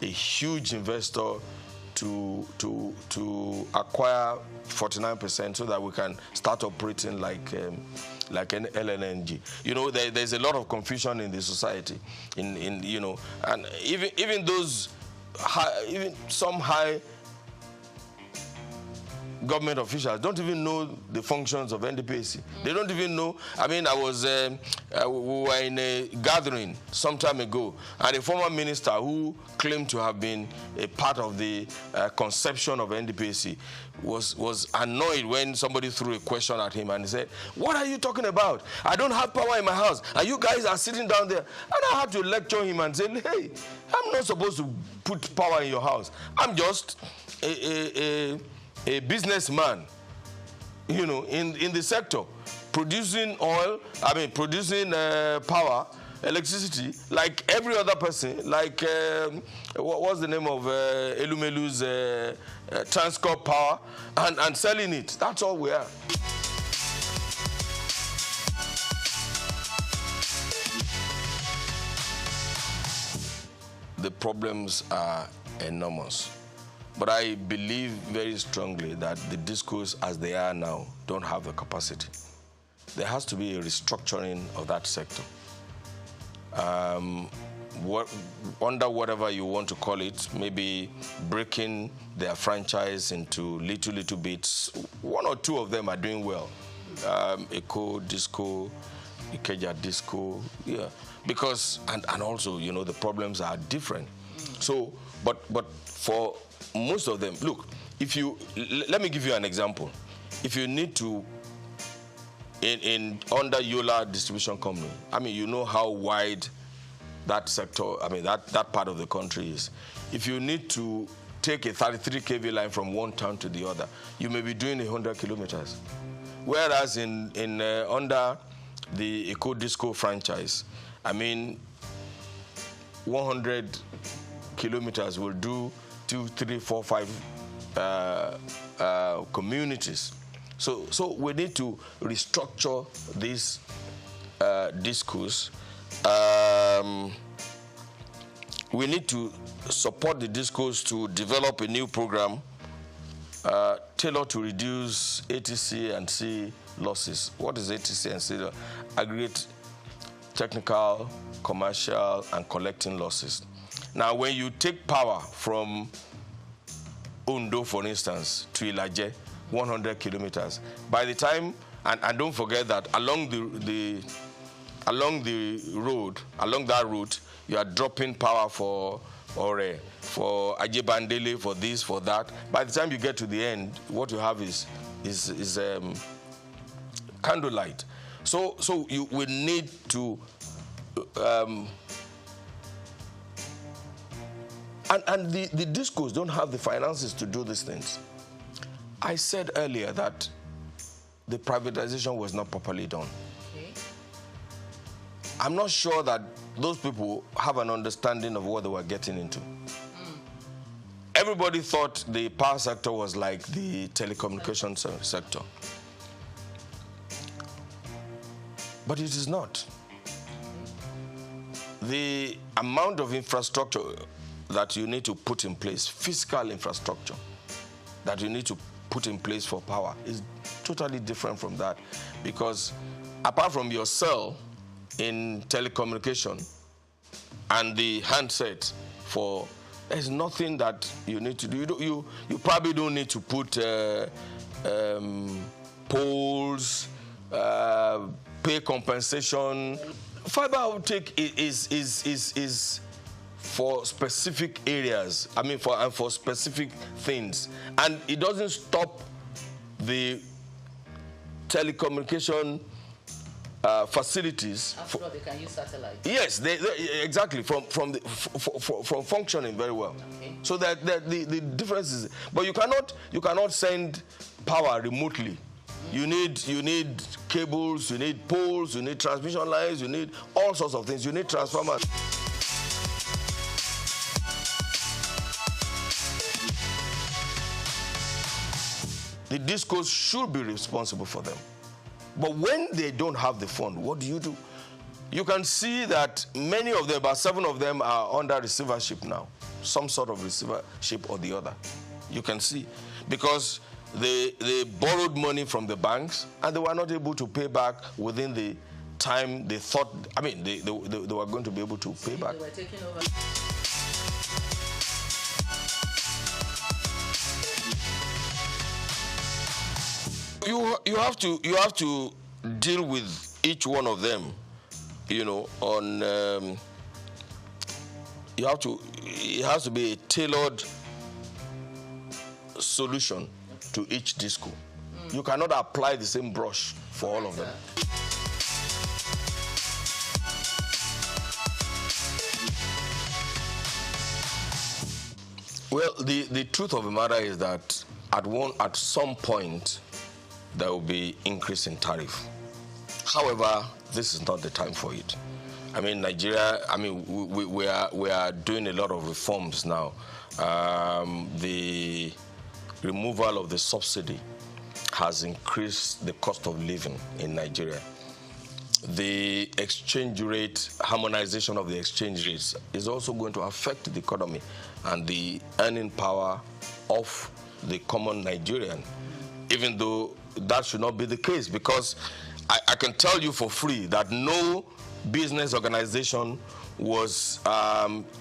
[SPEAKER 1] huge investor to acquire 49% so that we can start operating like an LNG. You know, there's a lot of confusion in the society, you know, and even those even some high government officials don't even know the functions of NDPHC. They don't even know. I mean, we were in a gathering some time ago, and a former minister who claimed to have been a part of the conception of NDPHC was annoyed when somebody threw a question at him, and he said, "What are you talking about? I don't have power in my house, and you guys are sitting down there." And I had to lecture him and say, "Hey, I'm not supposed to put power in your house. I'm just a businessman, you know, in the sector, producing oil, producing power, electricity, like every other person, like, what's the name of Elumelu's Transcorp Power, and selling it. That's all we are." The problems are enormous. But I believe very strongly that the discos, as they are now, don't have the capacity. There has to be a restructuring of that sector. Under whatever you want to call it, maybe breaking their franchise into little bits. 1 or 2 of them are doing well. Eco, Disco, Ikeja Disco, yeah. Because, and also, you know, the problems are different. So, but for most of them, look, let me give you an example. If you need to, under Yola Distribution Company, I mean, you know how wide that sector, I mean, that part of the country is. If you need to take a 33 kV line from one town to the other, you may be doing 100 kilometers. Whereas under the Eco Disco franchise, I mean, 100 kilometers will do 2, 3, 4, 5 communities. So we need to restructure this discourse. We need to support the discourse to develop a new program tailored to reduce ATC and C losses. What is ATC and C? Aggregate technical, commercial, and collecting losses. Now, when you take power from Ondo, for instance, to Ilaje, 100 kilometers, by the time, and don't forget that along that route, you are dropping power for Ore, for Ajebandele, for this, for that. By the time you get to the end, what you have is candlelight. So you will need to and the discos don't have the finances to do these things. I said earlier that the privatization was not properly done. Okay. I'm not sure that those people have an understanding of what they were getting into. Everybody thought the power sector was like the telecommunications sector. But it is not. the amount of infrastructure that you need to put in place, physical infrastructure that you need to put in place for power is totally different from that, because apart from your cell in telecommunication and the handset there's nothing that you need to do. You probably don't need to put poles, pay compensation. Fiber optic is for specific areas. I mean, for specific things, and it doesn't stop the telecommunication facilities.
[SPEAKER 18] After all, they can use satellite.
[SPEAKER 1] Yes, exactly, from functioning very well. Okay. So that the difference is, but you cannot send power remotely. You need cables, you need poles, you need transmission lines, you need all sorts of things. You need transformers. The discos should be responsible for them. But when they don't have the fund, what do? You can see that many of them, about 7 of them, are under receivership now. Some sort of receivership or the other. You can see. Because they borrowed money from the banks and they were not able to pay back within the time they thought, I mean, they were going to be able to pay back.
[SPEAKER 18] They were taking over.
[SPEAKER 1] You have to deal with each one of them, you know, on it has to be a tailored solution to each disco. You cannot apply the same brush for all of them. Well, the truth of the matter is that at some point there will be increase in tariff. However, this is not the time for it. I mean, Nigeria, I mean, we are doing a lot of reforms now. The removal of the subsidy has increased the cost of living in Nigeria. The exchange rate, harmonization of the exchange rates is also going to affect the economy and the earning power of the common Nigerian, even though that should not be the case, because I can tell you for free that no business organization was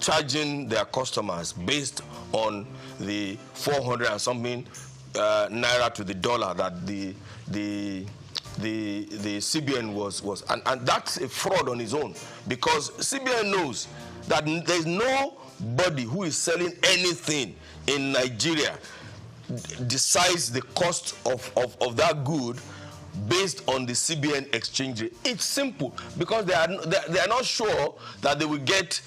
[SPEAKER 1] charging their customers based on the 400 and something naira to the dollar that the CBN was and that's a fraud on its own, because CBN knows that there's nobody who is selling anything in Nigeria decides the cost of that good based on the CBN exchange rate. It's simple, because they are not sure that they will get,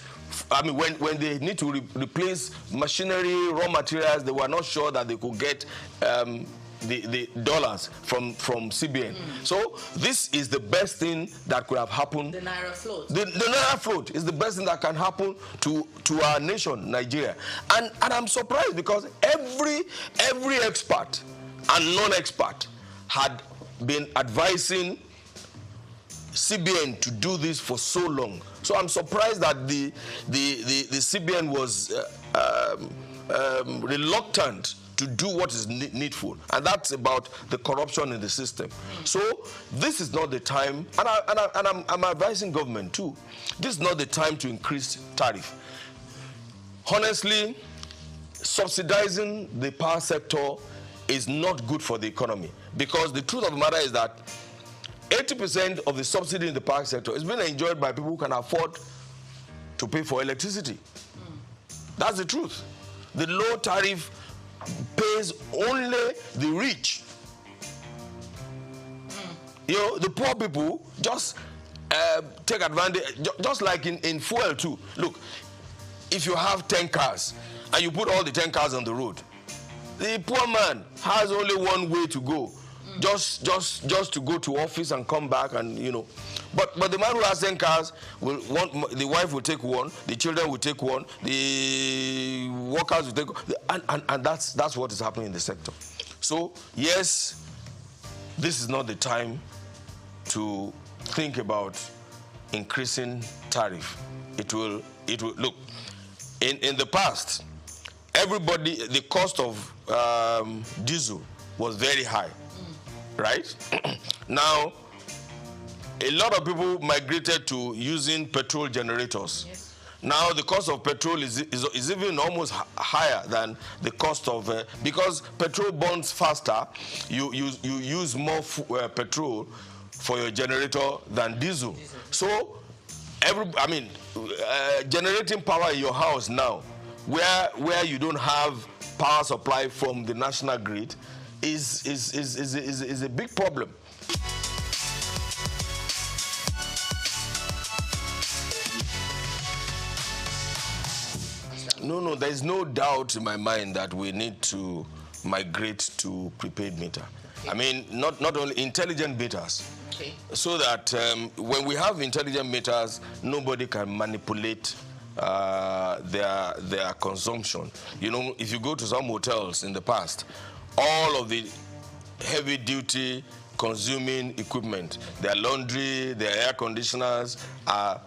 [SPEAKER 1] I mean, when they need to replace machinery, raw materials, they were not sure that they could get the dollars from CBN. So this is the best thing that could have happened.
[SPEAKER 18] The Naira float.
[SPEAKER 1] The Naira float is the best thing that can happen to our nation, Nigeria. And I'm surprised, because every expert and non-expert had been advising CBN to do this for so long. So I'm surprised that the CBN was reluctant to do what is needful, and that's about the corruption in the system. So this is not the time, and I'm advising government too, this is not the time to increase tariff. Honestly, subsidizing the power sector is not good for the economy, because the truth of the matter is that 80% of the subsidy in the power sector is being enjoyed by people who can afford to pay for electricity. That's the truth. The low tariff pays only the rich. You know, the poor people just take advantage, just like in fuel too. Look, if you have 10 cars and you put all the 10 cars on the road, the poor man has only one way to go, just to go to office and come back, and you know. But the man who has 10 cars will the wife will take one, the children will take one, the workers will take one, and that's what is happening in the sector. So yes, this is not the time to think about increasing tariff. It will look. In the past, the cost of diesel was very high, right? Now, a lot of people migrated to using petrol generators. Yes. Now the cost of petrol is even almost higher than the cost of because petrol burns faster. You use more petrol for your generator than diesel. So generating power in your house now, where you don't have power supply from the national grid, is a big problem. No, there is no doubt in my mind that we need to migrate to prepaid meter. Okay. I mean, not only intelligent meters, okay, so that when we have intelligent meters, nobody can manipulate their consumption. You know, if you go to some hotels in the past, all of the heavy-duty consuming equipment, their laundry, their air conditioners are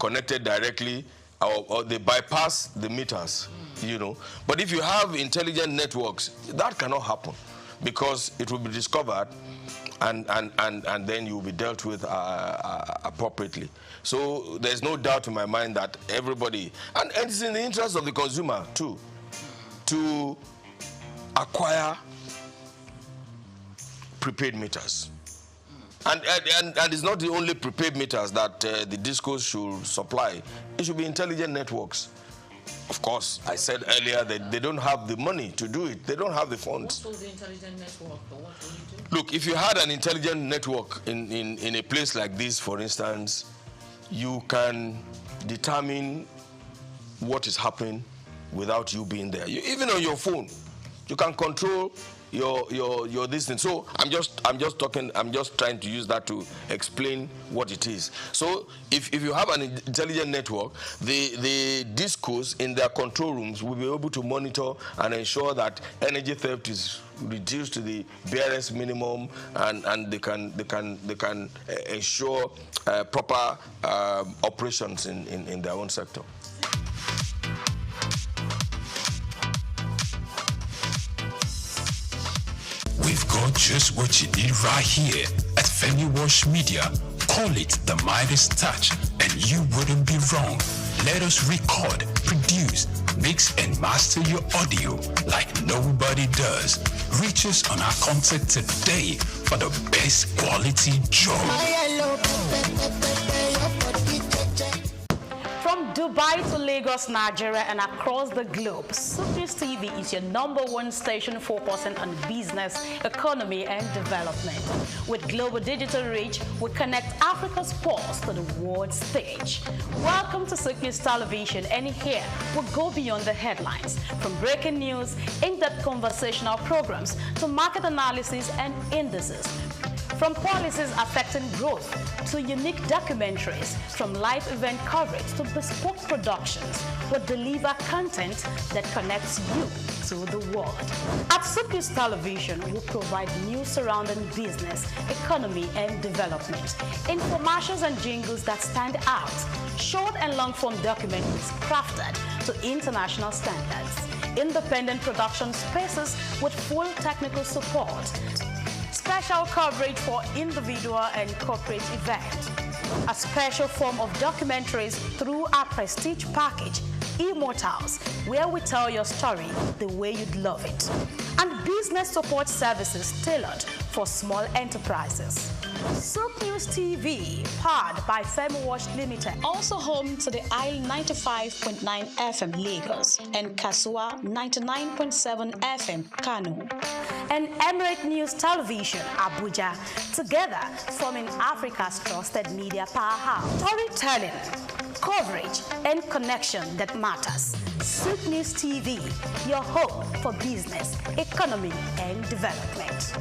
[SPEAKER 1] connected directly, or they bypass the meters, you know. But if you have intelligent networks, that cannot happen because it will be discovered and then you will be dealt with appropriately. So there's no doubt in my mind that everybody, and it's in the interest of the consumer too, to acquire prepaid meters. And it's not the only prepaid meters that the discos should supply. It should be intelligent networks. Of course, I said earlier that they don't have the money to do it. They don't have the funds.
[SPEAKER 18] What was the intelligent network? What will you do?
[SPEAKER 1] Look, if you had an intelligent network in a place like this, for instance, you can determine what is happening without you being there. Even on your phone, you can control your this thing. So I'm just trying to use that to explain what it is. So if you have an intelligent network, the discos in their control rooms will be able to monitor and ensure that energy theft is reduced to the barest minimum, and they can ensure proper operations in their own sector.
[SPEAKER 5] We've got just what you need right here at Femi Wash Media. Call it the Midas Touch, and you wouldn't be wrong. Let us record, produce, mix, and master your audio like nobody does. Reach us on our contact today for the best quality job.
[SPEAKER 6] From Dubai to Lagos, Nigeria, and across the globe, SOUQ News TV is your #1 station focusing on business, economy, and development. With global digital reach, we connect Africa's pulse to the world stage. Welcome to SOUQ News Television, and here we go beyond the headlines. From breaking news, in-depth conversational programs, to market analysis and indices. From policies affecting growth to unique documentaries, from live event coverage to bespoke productions, we deliver content that connects you to the world. At SOUQ News Television, we provide news surrounding business, economy, and development, infomercials and jingles that stand out, short and long-form documentaries crafted to international standards, independent production spaces with full technical support, special coverage for individual and corporate events, a special form of documentaries through our prestige package, Immortals, where we tell your story the way you'd love it, and business support services tailored for small enterprises. SOUQ News TV, powered by Femi Wash Limited, also home to the Isle 95.9 FM Lagos and Kasua 99.7 FM Kano, and Emirate News Television Abuja, together forming Africa's trusted media powerhouse. Storytelling, coverage, and connection that matters. SOUQ News TV, your home for business, economy, and development.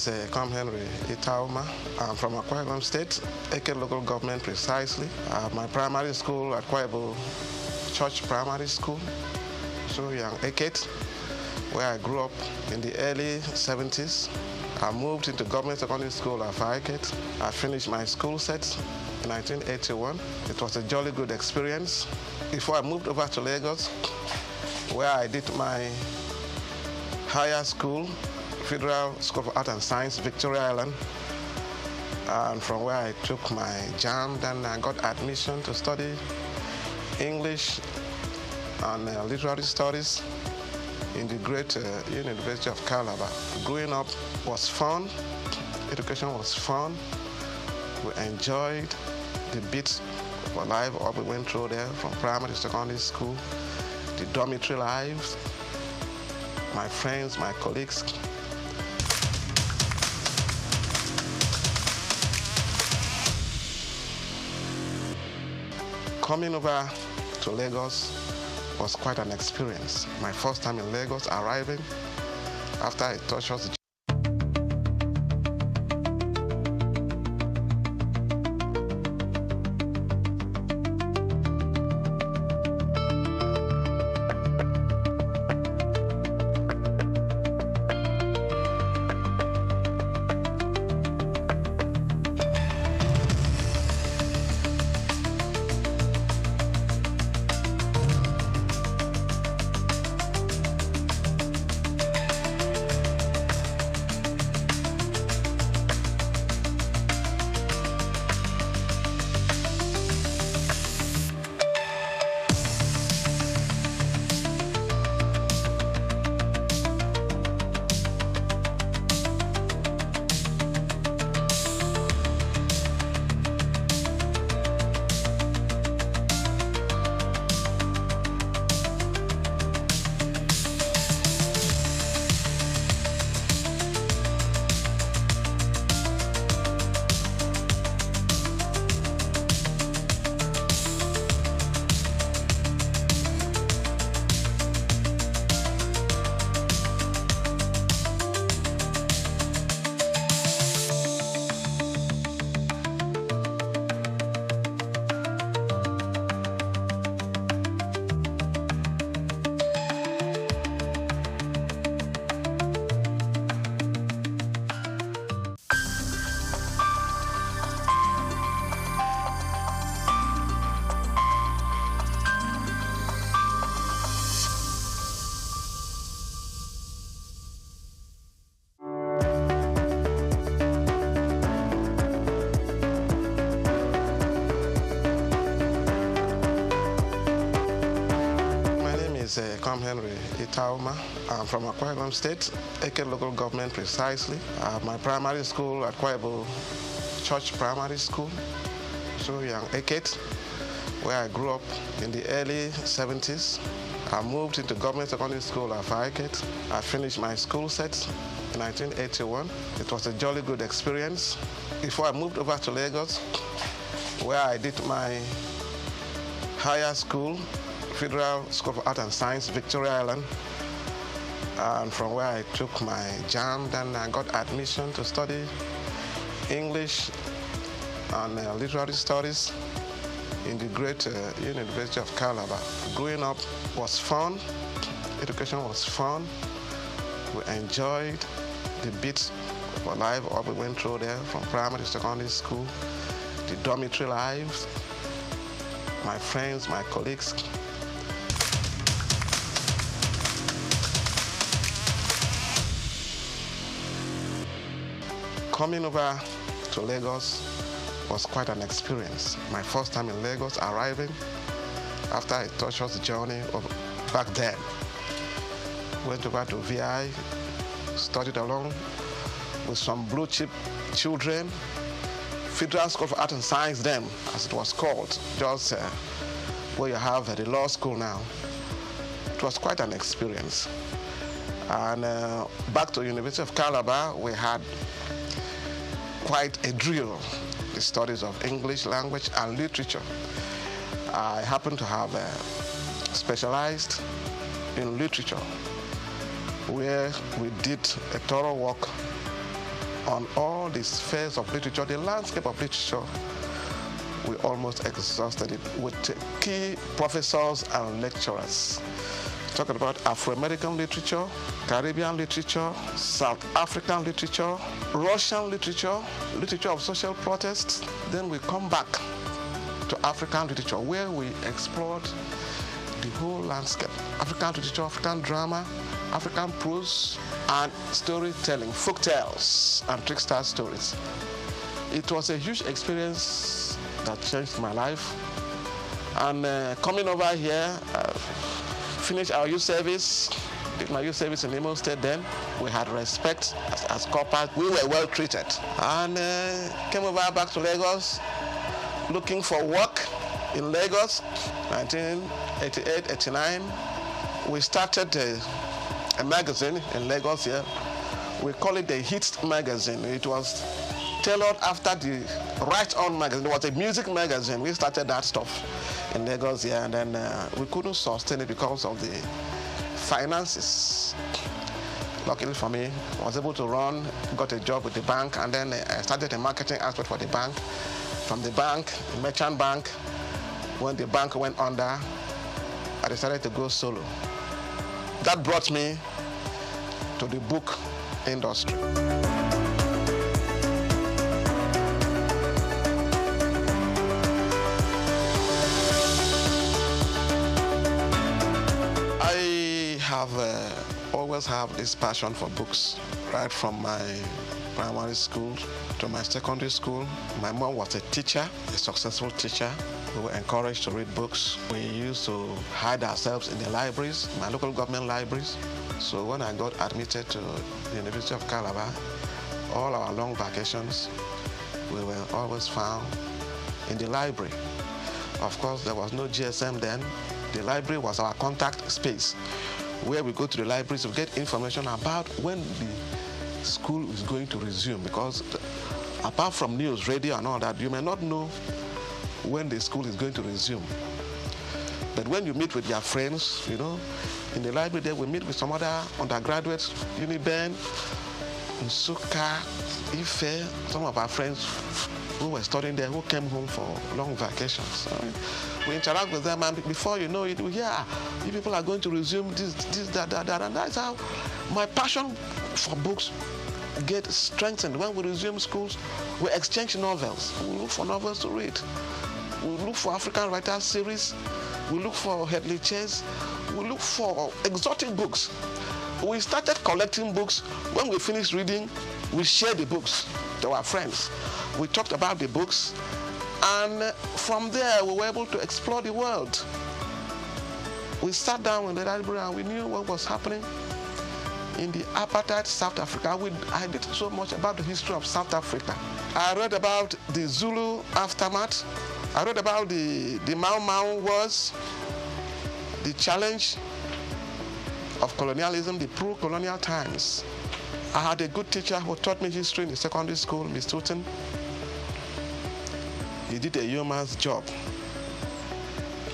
[SPEAKER 19] SOUQ Henry Itauma. I'm from Akwa Ibom State, Eke local government precisely. My primary school at Akwa Ibom Church Primary School, so young Eket, where I grew up in the early 70s. I moved into government secondary school at Eket. I finished my school set in 1981. It was a jolly good experience. Before I moved over to Lagos, where I did my higher school, Federal School of Art and Science, Victoria Island, and from where I took my JAM, then I got admission to study English and literary studies in the great University of Calabar. Growing up was fun, education was fun. We enjoyed the bits of life all we went through there, from primary to secondary school, the dormitory lives, my friends, my colleagues. Coming over to Lagos was quite an experience. My first time in Lagos, arriving after a torturous SOUQ Henry Itauma. I'm from Akwa Ibom State, Eke local government precisely. My primary school at Akwa Ibom Church Primary School, so young Eket, where I grew up in the early 70s. I moved into government secondary school at Eket. I finished my school set in 1981. It was a jolly good experience. Before I moved over to Lagos, where I did my higher school, Federal School of Art and Science, Victoria Island, and from where I took my JAM, then I got admission to study English and literary studies in the great University of Calabar. Growing up was fun, education was fun. We enjoyed the bits of life all we went through there, from primary to secondary school, the dormitory lives, my friends, my colleagues. Coming over to Lagos was quite an experience. My first time in Lagos, arriving after a torturous journey back then. Went over to VI, studied along with some blue chip children, Federal School of Art and Science then, as it was called, just where you have the law school now. It was quite an experience. And back to University of Calabar, we had quite a drill, the studies of English language and literature. I happen to have specialized in literature, where we did a thorough work on all the spheres of literature, the landscape of literature. We almost exhausted it with key professors and lecturers. Talking about Afro-American literature, Caribbean literature, South African literature, Russian literature, literature of social protest. Then we come back to African literature, where we explored the whole landscape. African literature, African drama, African prose, and storytelling, folk tales, and trickster stories. It was a huge experience that changed my life. And coming over here, finished our youth service, did my youth service in Imo State then. We had respect as corpers. We were well treated. And came over back to Lagos, looking for work in Lagos, 1988, 89. We started a magazine in Lagos here. We call it the Hits magazine. It was tailored after the Right On magazine. It was a music magazine. We started that stuff in Lagos here, and then we couldn't sustain it because of the finances. Luckily for me, I was able to run, got a job with the bank, and then I started a marketing aspect for the bank. From the bank, merchant bank, when the bank went under, I decided to go solo. That brought me to the book industry. Always have this passion for books, right from my primary school to my secondary school. My mom was a teacher, a successful teacher. We were encouraged to read books. We used to hide ourselves in the libraries, my local government libraries. So when I got admitted to the University of Calabar, all our long vacations, we were always found in the library. Of course, there was no GSM then. The library was our contact space, where we go to the libraries to get information about when the school is going to resume, because apart from news, radio and all that, you may not know when the school is going to resume. But when you meet with your friends, you know, in the library there, we meet with some other undergraduates, Uniben, Nsuka, Ife, some of our friends who were studying there, who came home for long vacations. So we interact with them, and before you know it, we hear, you people are going to resume this, that, and that's how my passion for books get strengthened. When we resume schools, we exchange novels. We look for novels to read. We look for African writers series. We look for Headley Chase. We look for exotic books. We started collecting books. When we finished reading, we shared the books to our friends. We talked about the books, and from there we were able to explore the world. We sat down in the library and we knew what was happening in the apartheid South Africa. I did so much about the history of South Africa. I read about the Zulu aftermath. I read about the Mau Mau Wars, the challenge of colonialism, the pro-colonial times. I had a good teacher who taught me history in the secondary school, Miss Tooten. He did a yeoman's job.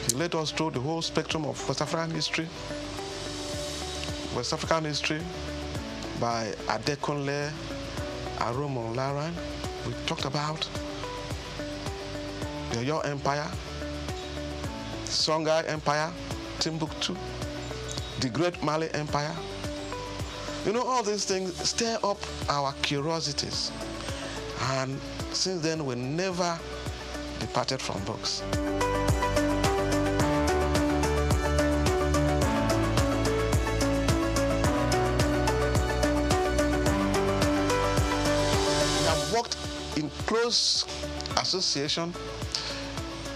[SPEAKER 19] He led us through the whole spectrum of West African history. West African history by Adekunle Aromo-Laran. We talked about the Oyo Empire, Songhai Empire, Timbuktu, the Great Mali Empire. You know, all these things stir up our curiosities. And since then, we never departed from books. We have worked in close association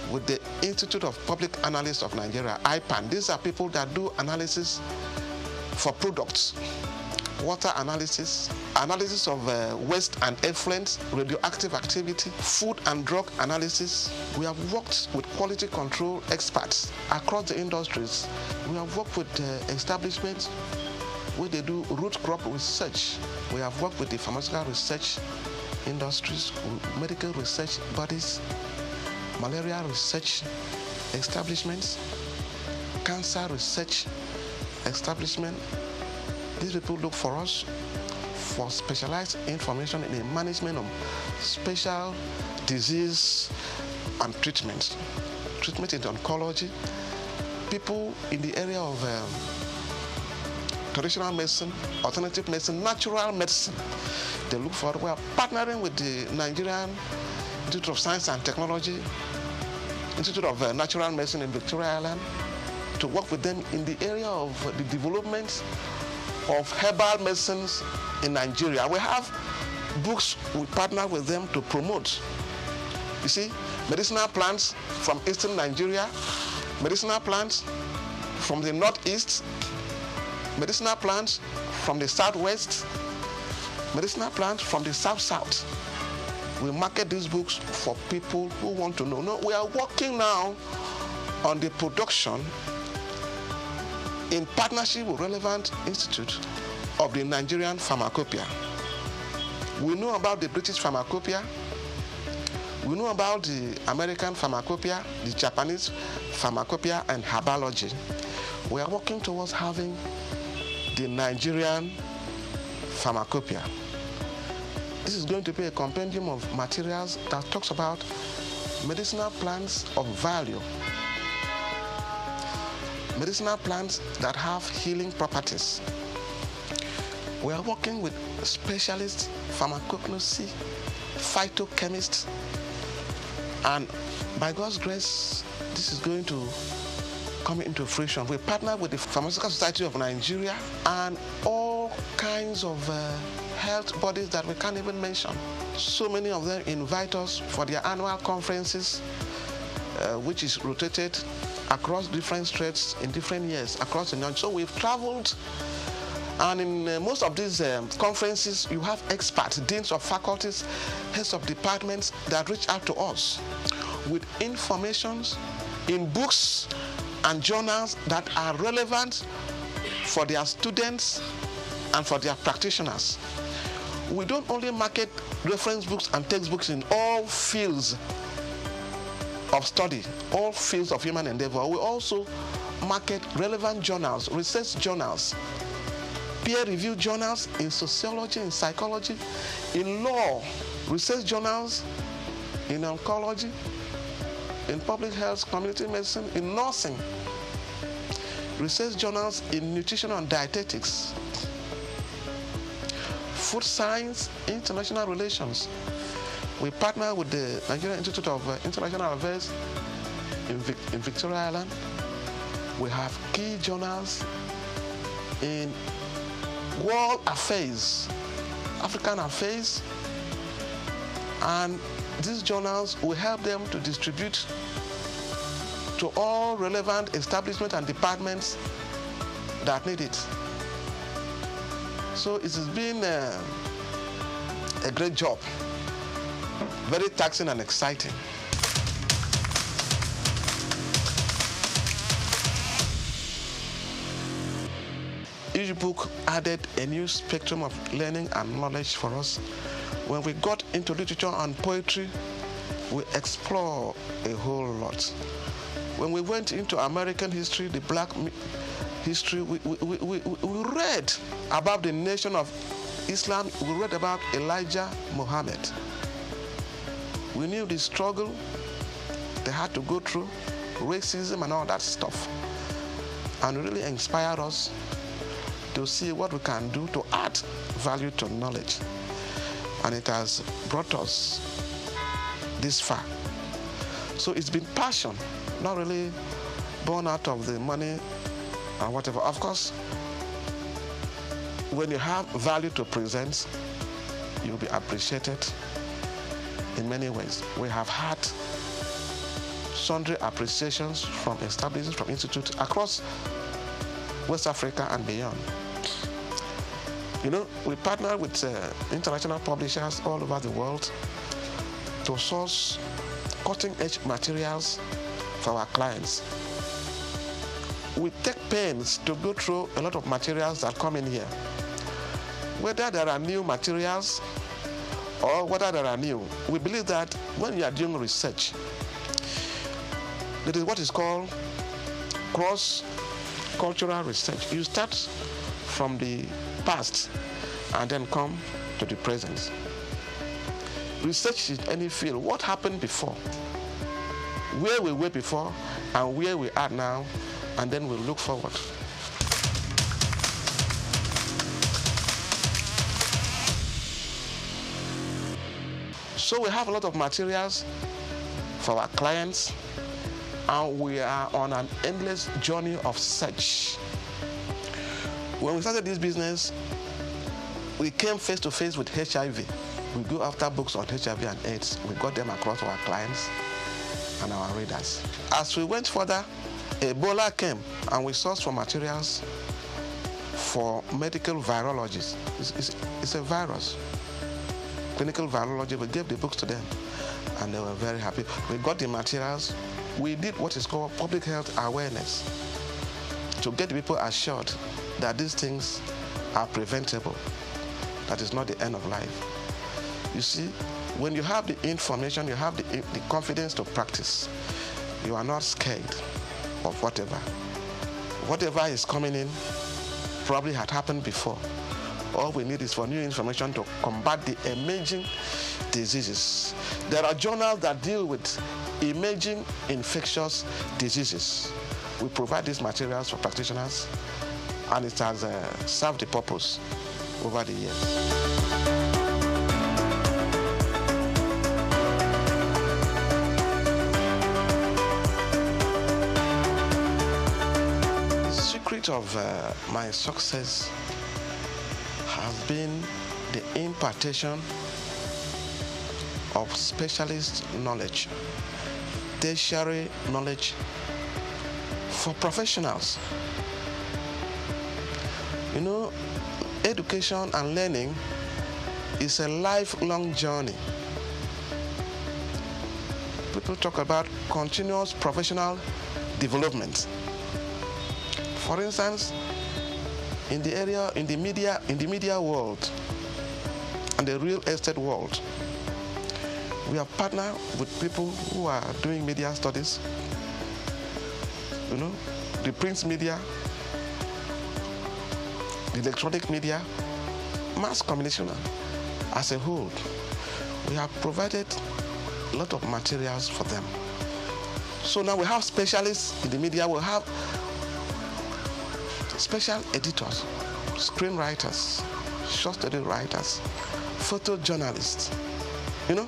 [SPEAKER 19] with the Institute of Public Analysts of Nigeria, IPAN. These are people that do analysis for products, water analysis, analysis of waste and effluent, radioactive activity, food and drug analysis. We have worked with quality control experts across the industries. We have worked with establishments where they do root crop research. We have worked with the pharmaceutical research industries, medical research bodies, malaria research establishments, cancer research establishment. These people look for us for specialized information in the management of special disease and treatment in oncology, people in the area of traditional medicine, alternative medicine, natural medicine. They look for it. We are partnering with the Nigerian Institute of Science and Technology, Institute of Natural Medicine in Victoria Island, to work with them in the area of the development of herbal medicines in Nigeria. We have books we partner with them to promote. You see, medicinal plants from eastern Nigeria, medicinal plants from the northeast, medicinal plants from the southwest, medicinal plants from the south-south. We market these books for people who want to know. No, we are working now on the production in partnership with relevant institute of the Nigerian pharmacopoeia. We know about the British pharmacopoeia. We know about the American pharmacopoeia, the Japanese pharmacopoeia, and herbology. We are working towards having the Nigerian pharmacopoeia. This is going to be a compendium of materials that talks about medicinal plants of value, medicinal plants that have healing properties. We are working with specialists, pharmacognosy, phytochemists, and by God's grace, this is going to come into fruition. We partner with the Pharmaceutical Society of Nigeria and all kinds of health bodies that we can't even mention. So many of them invite us for their annual conferences, which is rotated across different states in different years across the nation. So we've traveled, and in most of these conferences, you have experts, deans of faculties, heads of departments that reach out to us with informations in books and journals that are relevant for their students and for their practitioners. We don't only market reference books and textbooks in all fields of study, all fields of human endeavor. We also market relevant journals, research journals, peer-reviewed journals in sociology, in psychology, in law, research journals in oncology, in public health, community medicine, in nursing, research journals in nutrition and dietetics, food science, international relations. We partner with the Nigerian Institute of International Affairs in Victoria Island. We have key journals in world affairs, African affairs, and these journals will help them to distribute to all relevant establishments and departments that need it. So it has been a great job, very taxing and exciting. Each book added a new spectrum of learning and knowledge for us. When we got into literature and poetry, we explore a whole lot. When we went into American history, the black history, we read about the nation of Islam. We read about Elijah Muhammad. We knew the struggle they had to go through, racism and all that stuff. And it really inspired us to see what we can do to add value to knowledge. And it has brought us this far. So it's been passion, not really born out of the money and whatever. Of course, when you have value to present, you'll be appreciated in many ways. We have had sundry appreciations from establishments, from institutes across West Africa and beyond. You know, we partner with international publishers all over the world to source cutting-edge materials for our clients. We take pains to go through a lot of materials that come in here. Whether there are new materials or whether there are new, we believe that when you are doing research, it is what is called cross-cultural research. You start from the past and then come to the present. Research in any field, what happened before, where we were before, and where we are now, and then we'll look forward. So we have a lot of materials for our clients, and we are on an endless journey of search. When we started this business, we came face to face with HIV. We go after books on HIV and AIDS. We got them across to our clients and our readers. As we went further, Ebola came, and we sourced for materials for medical virologists. It's a virus. Clinical virology, we gave the books to them, and they were very happy. We got the materials. We did what is called public health awareness to get people assured that these things are preventable. That is not the end of life. You see, when you have the information, you have the confidence to practice, you are not scared of whatever. Whatever is coming in probably had happened before. All we need is for new information to combat the emerging diseases. There are journals that deal with emerging infectious diseases. We provide these materials for practitioners, and it has served the purpose over the years. The secret of my success has been the impartation of specialist knowledge, tertiary knowledge for professionals. You know, education and learning is a lifelong journey. People talk about continuous professional development. For instance, in the media world and the real estate world, we have partnered with people who are doing media studies, you know, the print media, the electronic media, mass communication as a whole. We have provided a lot of materials for them. So now we have specialists in the media, we have special editors, screenwriters, short story writers, photojournalists, you know,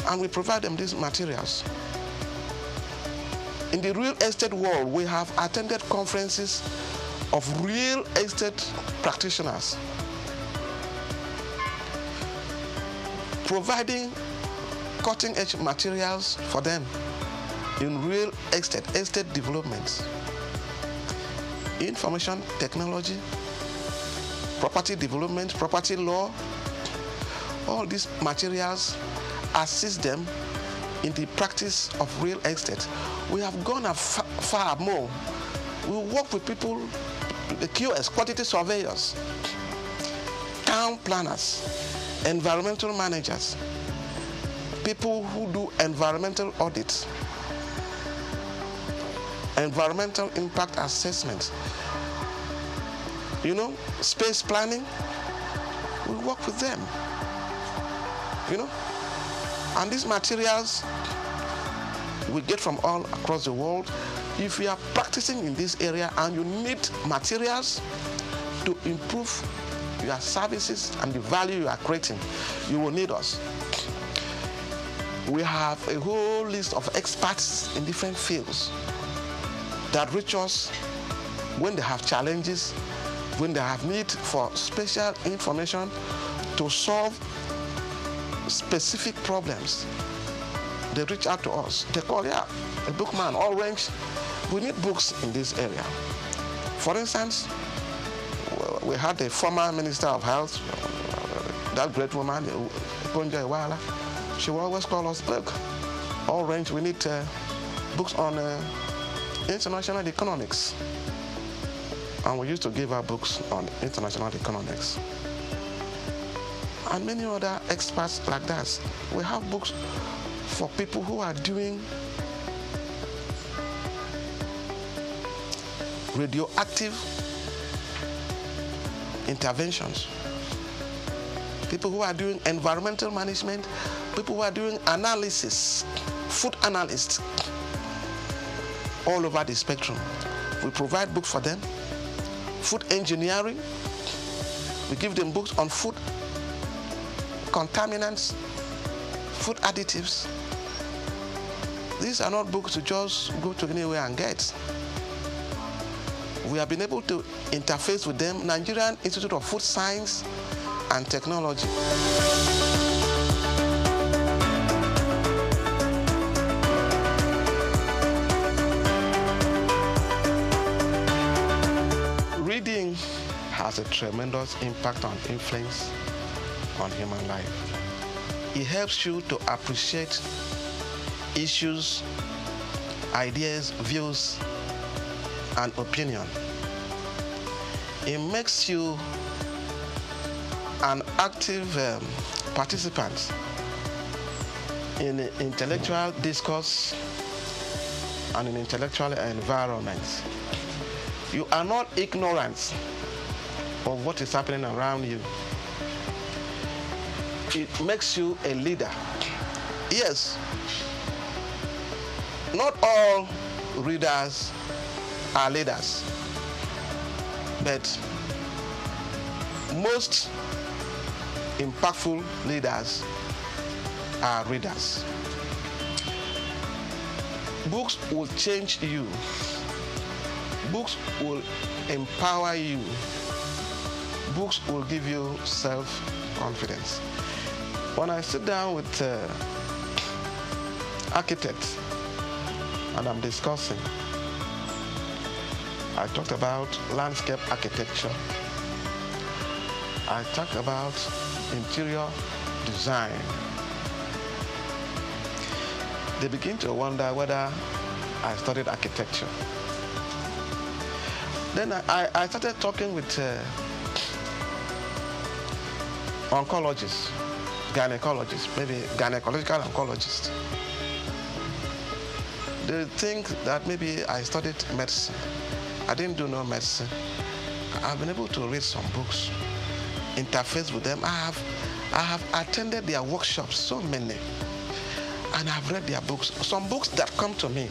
[SPEAKER 19] and we provide them these materials. In the real estate world, we have attended conferences of real estate practitioners, providing cutting-edge materials for them in real estate developments, information technology, property development, property law. All these materials assist them in the practice of real estate. We have gone far more. We work with people, the QS, quantity surveyors, town planners, environmental managers, people who do environmental audits, environmental impact assessment, you know, space planning. We work with them, you know. And these materials we get from all across the world. If you are practicing in this area and you need materials to improve your services and the value you are creating, you will need us. We have a whole list of experts in different fields that reach us when they have challenges, when they have need for special information to solve specific problems. They reach out to us. They call, yeah, a bookman, all range. We need books in this area. For instance, we had a former Minister of Health, that great woman, Ponja Iwala. She will always call us, look, all range, we need books on international economics. And we used to give her books on international economics. And many other experts like that. We have books for people who are doing radioactive interventions. people who are doing environmental management, people who are doing analysis, food analysts, all over the spectrum. We provide books for them. Food engineering, we give them books on food contaminants, food additives. These are not books to just go to anywhere and get. We have been able to interface with them, Nigerian Institute of Food Science and Technology. Reading has a tremendous impact on influence on human life. It helps you to appreciate issues, ideas, views, and opinion. It makes you an active participant in intellectual discourse and in intellectual environments. You are not ignorant of what is happening around you. It makes you a leader. Yes, not all readers are leaders, but most impactful leaders are readers. Books will change you. Books will empower you. Books will give you self-confidence. When I sit down with architects and I'm discussing, I talked about landscape architecture. I talked about interior design. They begin to wonder whether I studied architecture. Then I started talking with oncologists, gynecologists, maybe gynecological oncologists. They think that maybe I studied medicine. I didn't do no medicine. I've been able to read some books, interface with them. I have attended their workshops, so many, and I've read their books. Some books that come to me,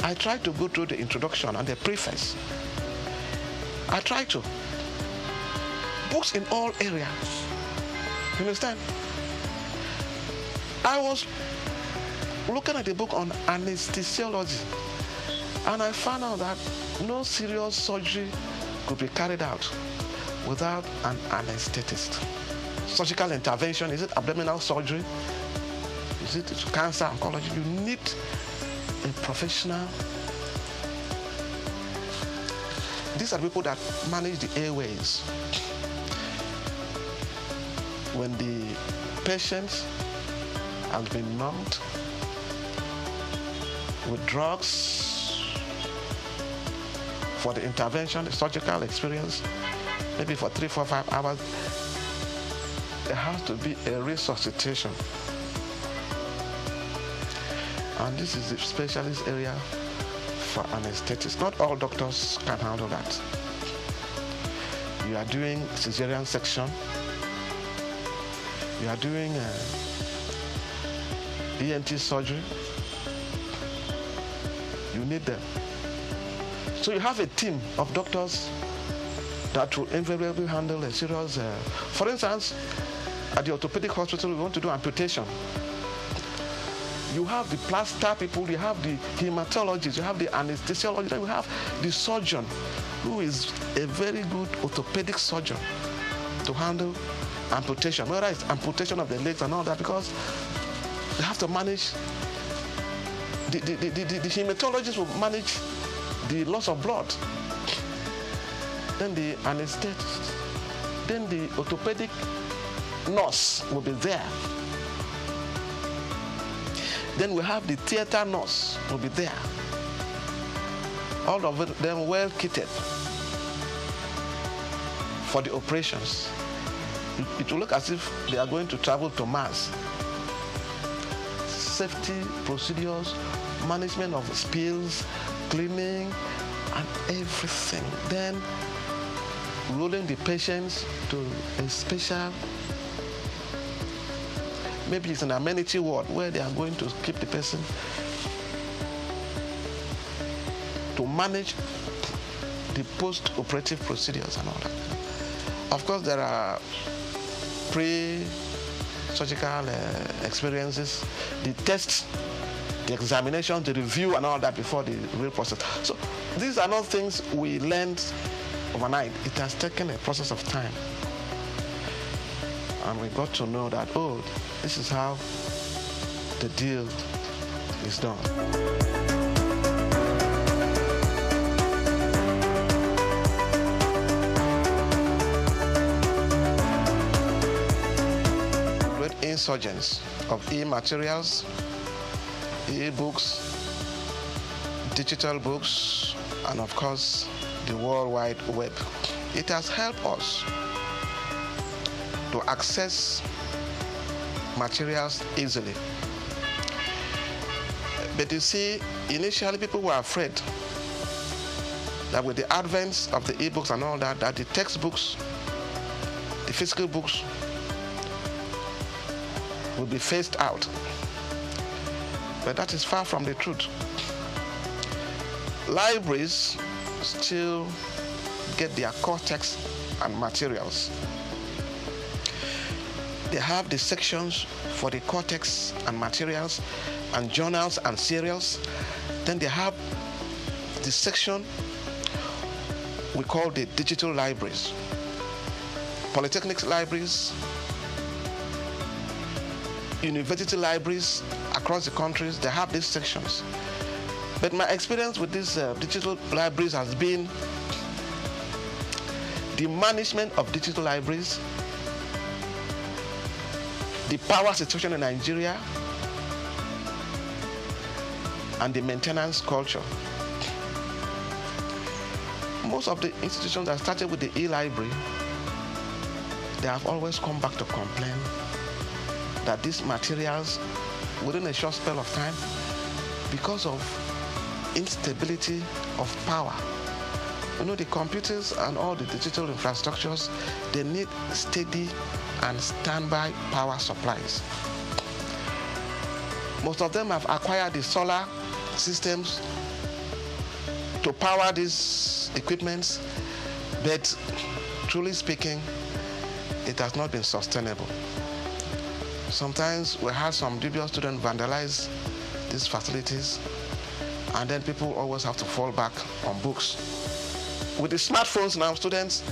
[SPEAKER 19] I try to go through the introduction and the preface. I try to. Books in all areas. You understand? I was looking at a book on anesthesiology, and I found out that no serious surgery could be carried out without an anesthetist. Surgical intervention, is it abdominal surgery? Is it cancer, oncology? You need a professional. These are people that manage the airways. When the patient has been numbed with drugs for the intervention, the surgical experience, maybe for 3, 4, 5 hours, there has to be a resuscitation. And this is the specialist area for anesthetists. Not all doctors can handle that. You are doing cesarean section. You are doing ENT surgery. You need them. So you have a team of doctors that will invariably handle a serious, for instance, at the orthopedic hospital, we want to do amputation. You have the plaster people, you have the hematologists, you have the anesthesiologist, you have the surgeon, who is a very good orthopedic surgeon to handle amputation, whether it's amputation of the legs and all that, because they have to manage, the hematologist will manage the loss of blood, then the anesthetist, then the orthopedic nurse will be there. Then we have the theater nurse will be there. All of them well kitted for the operations. It will look as if they are going to travel to Mars. Safety procedures, management of spills, cleaning, and everything. Then rolling the patients to a special maybe it's an amenity ward where they are going to keep the person to manage the post-operative procedures and all that. Of course, there are pre-surgical experiences, the tests, the examination, the review and all that before the real process. So these are not things we learned overnight. It has taken a process of time. And we got to know that, oh, this is how the deal is done. Great insurgents of e-materials, e-books, digital books, and of course, the World Wide Web. It has helped us to access materials easily. But you see, initially people were afraid that with the advent of the e-books and all that, that the textbooks, the physical books, will be phased out. But that is far from the truth. Libraries still get their core text and materials. They have the sections for the core text and materials and journals and serials. Then they have the section we call the digital libraries. Polytechnic libraries, university libraries across the countries, they have these sections. But my experience with these digital libraries has been the management of digital libraries, the power situation in Nigeria, and the maintenance culture. Most of the institutions that started with the e-library, they have always come back to complain that these materials, within a short spell of time, because of instability of power. You know, the computers and all the digital infrastructures, they need steady and standby power supplies. Most of them have acquired the solar systems to power these equipments, but truly speaking, it has not been sustainable. Sometimes we had some dubious students vandalize these facilities, and then people always have to fall back on books. With the smartphones now, students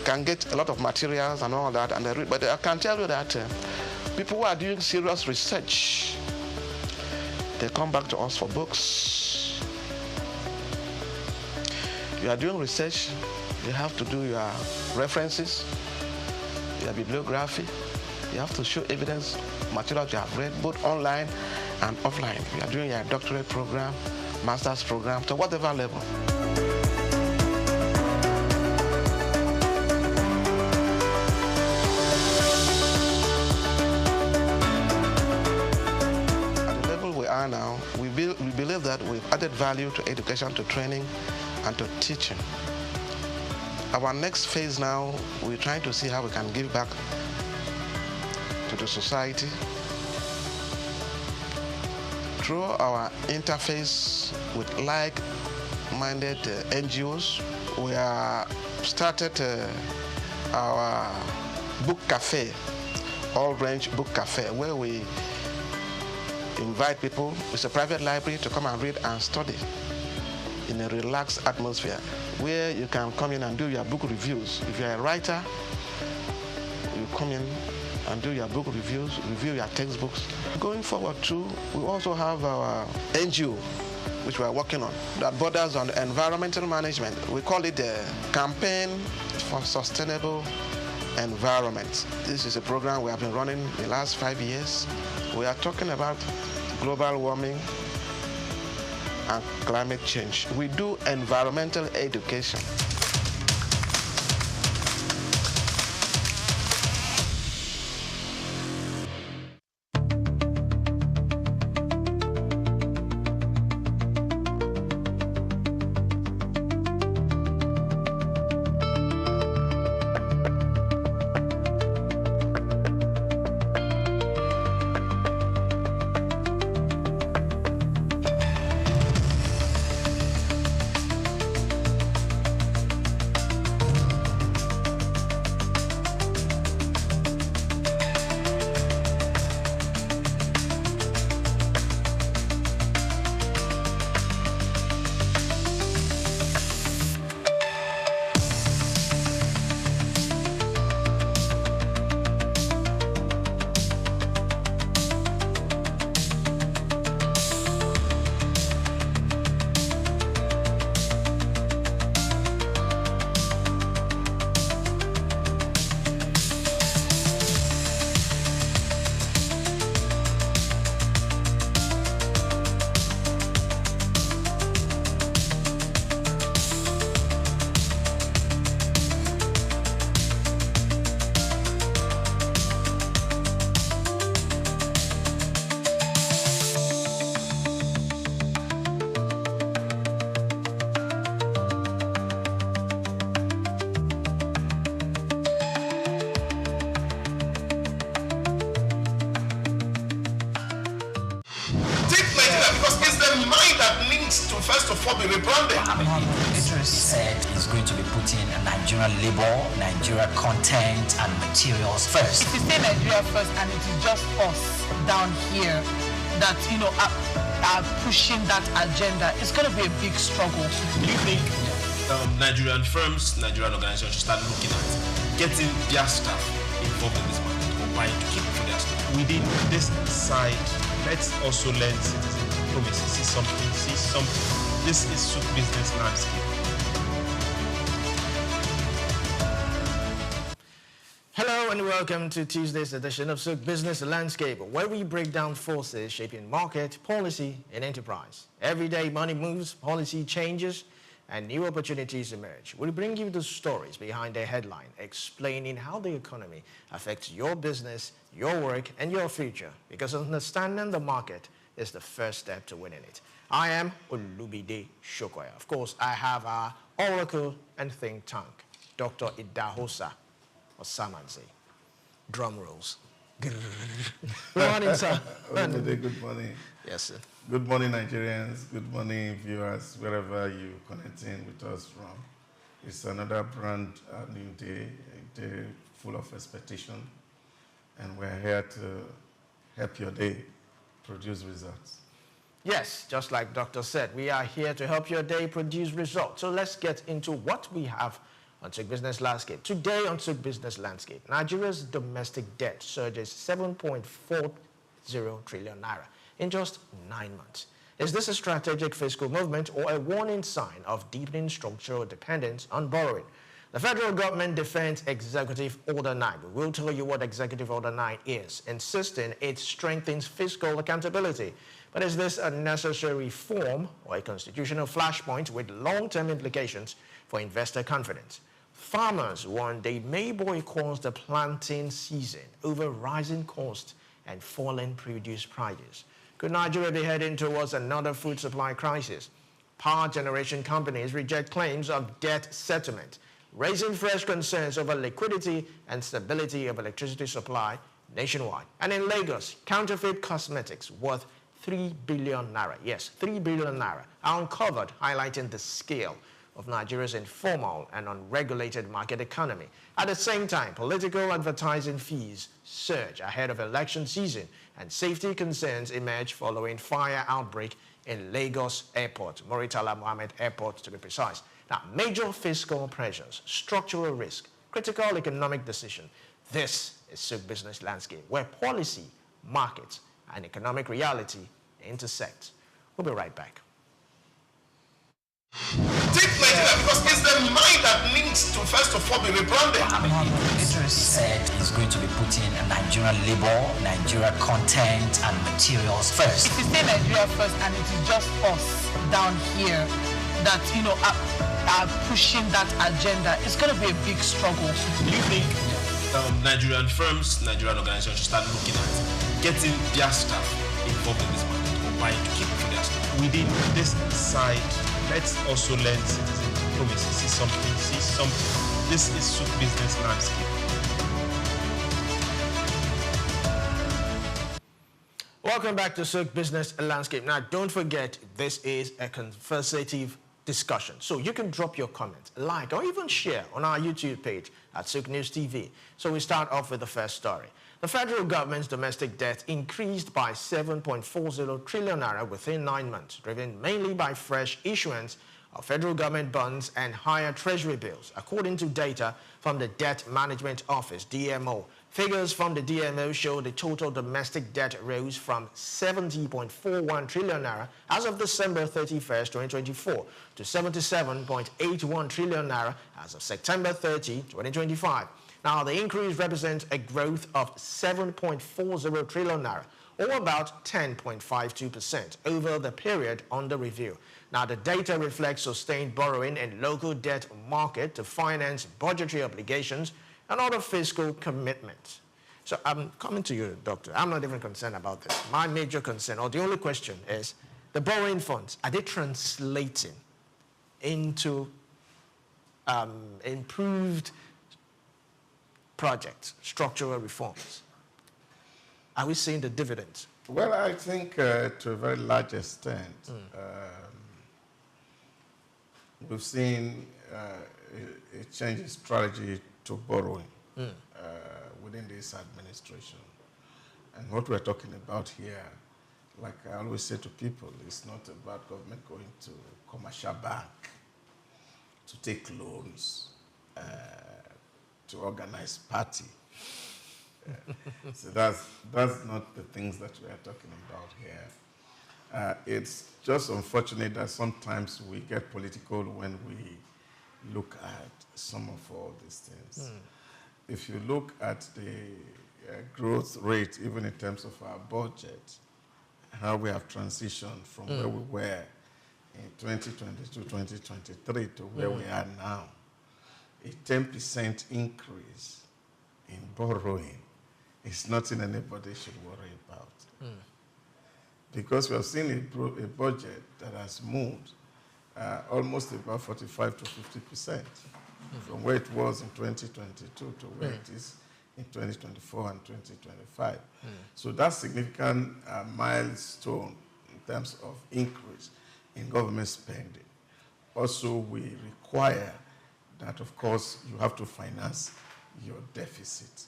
[SPEAKER 19] can get a lot of materials and all that, and they read. But I can tell you that people who are doing serious research, they come back to us for books. You are doing research, you have to do your references, your bibliography. You have to show evidence, materials you have read, both online and offline. You are doing your doctorate program, master's program, to whatever level. Now, we believe that we've added value to education, to training, and to teaching. Our next phase now, we're trying to see how we can give back to the society through our interface with like-minded NGOs. We are started our book cafe, all-range book cafe, where we invite people. It's a private library to come and read and study in a relaxed atmosphere where you can come in and do your book reviews. If you're a writer, you come in and do your book reviews, review your textbooks. Going forward too, we also have our NGO, which we are working on, that borders on environmental management. We call it the Campaign for Sustainable Environment. This is a program we have been running the last 5 years. We are talking about global warming and climate change. We do environmental education.
[SPEAKER 2] the mind that needs to first of all be rebranded.
[SPEAKER 20] Idris said he's going to be putting Nigerian labor, Nigeria content and materials first.
[SPEAKER 21] If you say Nigeria first and it is just us down here that, are pushing that agenda, it's going to be a big struggle.
[SPEAKER 1] Do you think Nigerian firms, Nigerian organizations should start looking at getting their staff involved in this market or buying to keep for their staff?
[SPEAKER 22] Within this side, let's also learn citizen diplomacy. See something. This is SOUQ Business Landscape.
[SPEAKER 23] Hello and welcome to Tuesday's edition of SOUQ Business Landscape, where we break down forces shaping market, policy, and enterprise. Every day money moves, policy changes, and new opportunities emerge. We'll bring you the stories behind the headline, explaining how the economy affects your business, your work, and your future, because understanding the market is the first step to winning it. I am Olubide Shokoya. Of course, I have our oracle and think tank, Dr. Idahosa Osamanze. Drum rolls. Good morning, sir.
[SPEAKER 24] Good morning.
[SPEAKER 23] Yes, sir.
[SPEAKER 24] Good morning, Nigerians. Good morning, viewers, wherever you connecting with us from. It's another brand new day, a day full of expectation, and we're here to help your day produce results.
[SPEAKER 23] Yes, just like Doctor said, we are here to help your day produce results. So let's get into what we have on SOUQ Business Landscape. Today on SOUQ Business Landscape, Nigeria's domestic debt surges 7.40 trillion naira in just 9 months. Is this a strategic fiscal movement or a warning sign of deepening structural dependence on borrowing? The federal government defends Executive Order 9. We'll tell you what Executive Order 9 is, insisting it strengthens fiscal accountability. But is this a necessary reform or a constitutional flashpoint with long-term implications for investor confidence? Farmers warn they may boycott the planting season over rising costs and falling produce prices. Could Nigeria be heading towards another food supply crisis? Power generation companies reject claims of debt settlement, raising fresh concerns over liquidity and stability of electricity supply nationwide. And in Lagos, counterfeit cosmetics worth 3 billion naira, yes, 3 billion naira, are uncovered, highlighting the scale of Nigeria's informal and unregulated market economy. At the same time, political advertising fees surge ahead of election season, and safety concerns emerge following fire outbreak in Lagos Airport, Muritala Mohammed Airport to be precise. Now, major fiscal pressures, structural risk, critical economic decision. This is SOUQ Business Landscape, where policy, markets, and economic reality intersect. We'll be right back.
[SPEAKER 2] Take Nigeria because it's the mind that needs to first of all be rebranded.
[SPEAKER 20] Idris said he's going to be putting Nigerian labor, Nigeria content and materials first.
[SPEAKER 21] If you say Nigeria first and it is just us down here that, are pushing that agenda, it's going to be a big struggle.
[SPEAKER 1] Do you think Nigerian firms, Nigerian organizations should start looking at getting their staff involved in this market or buying to keep for their staff?
[SPEAKER 22] Within this side, let's also learn citizen diplomacy. See something. This is SOUQ Business Landscape.
[SPEAKER 23] Welcome back to SOUQ Business Landscape. Now, don't forget, this is a conversative discussion. So you can drop your comments, like, or even share on our YouTube page at SOUQ News TV. So we start off with the first story. The federal government's domestic debt increased by 7.40 trillion naira within 9 months, driven mainly by fresh issuance of federal government bonds and higher treasury bills, according to data from the Debt Management Office, DMO. Figures from the DMO show the total domestic debt rose from 70.41 trillion naira as of December 31st, 2024 to 77.81 trillion naira as of September 30, 2025. Now, the increase represents a growth of 7.40 trillion naira, or about 10.52% over the period under review. Now, the data reflects sustained borrowing in local debt market to finance budgetary obligations and other fiscal commitments. So I'm coming to you, Doctor. I'm not even concerned about this. My major concern, or the only question, is the borrowing funds, are they translating into improved projects, structural reforms? Are we seeing the dividends
[SPEAKER 24] Well, I think to a very large extent, we've seen a change in strategy to borrowing within this administration. And what we're talking about here, like I always say to people, it's not about government going to commercial bank to take loans, to organize party. So that's not the things that we are talking about here. It's just unfortunate that sometimes we get political when we look at some of all these things. If you look at the growth rate, even in terms of our budget, how we have transitioned from where we were in 2022, 2023 to where we are now, a 10% increase in borrowing is nothing anybody should worry about. Because we have seen a budget that has moved almost about 45 to 50% from where it was in 2022 to where it is in 2024 and 2025. So that's significant milestone in terms of increase in government spending. Also, we require that, of course, you have to finance your deficit.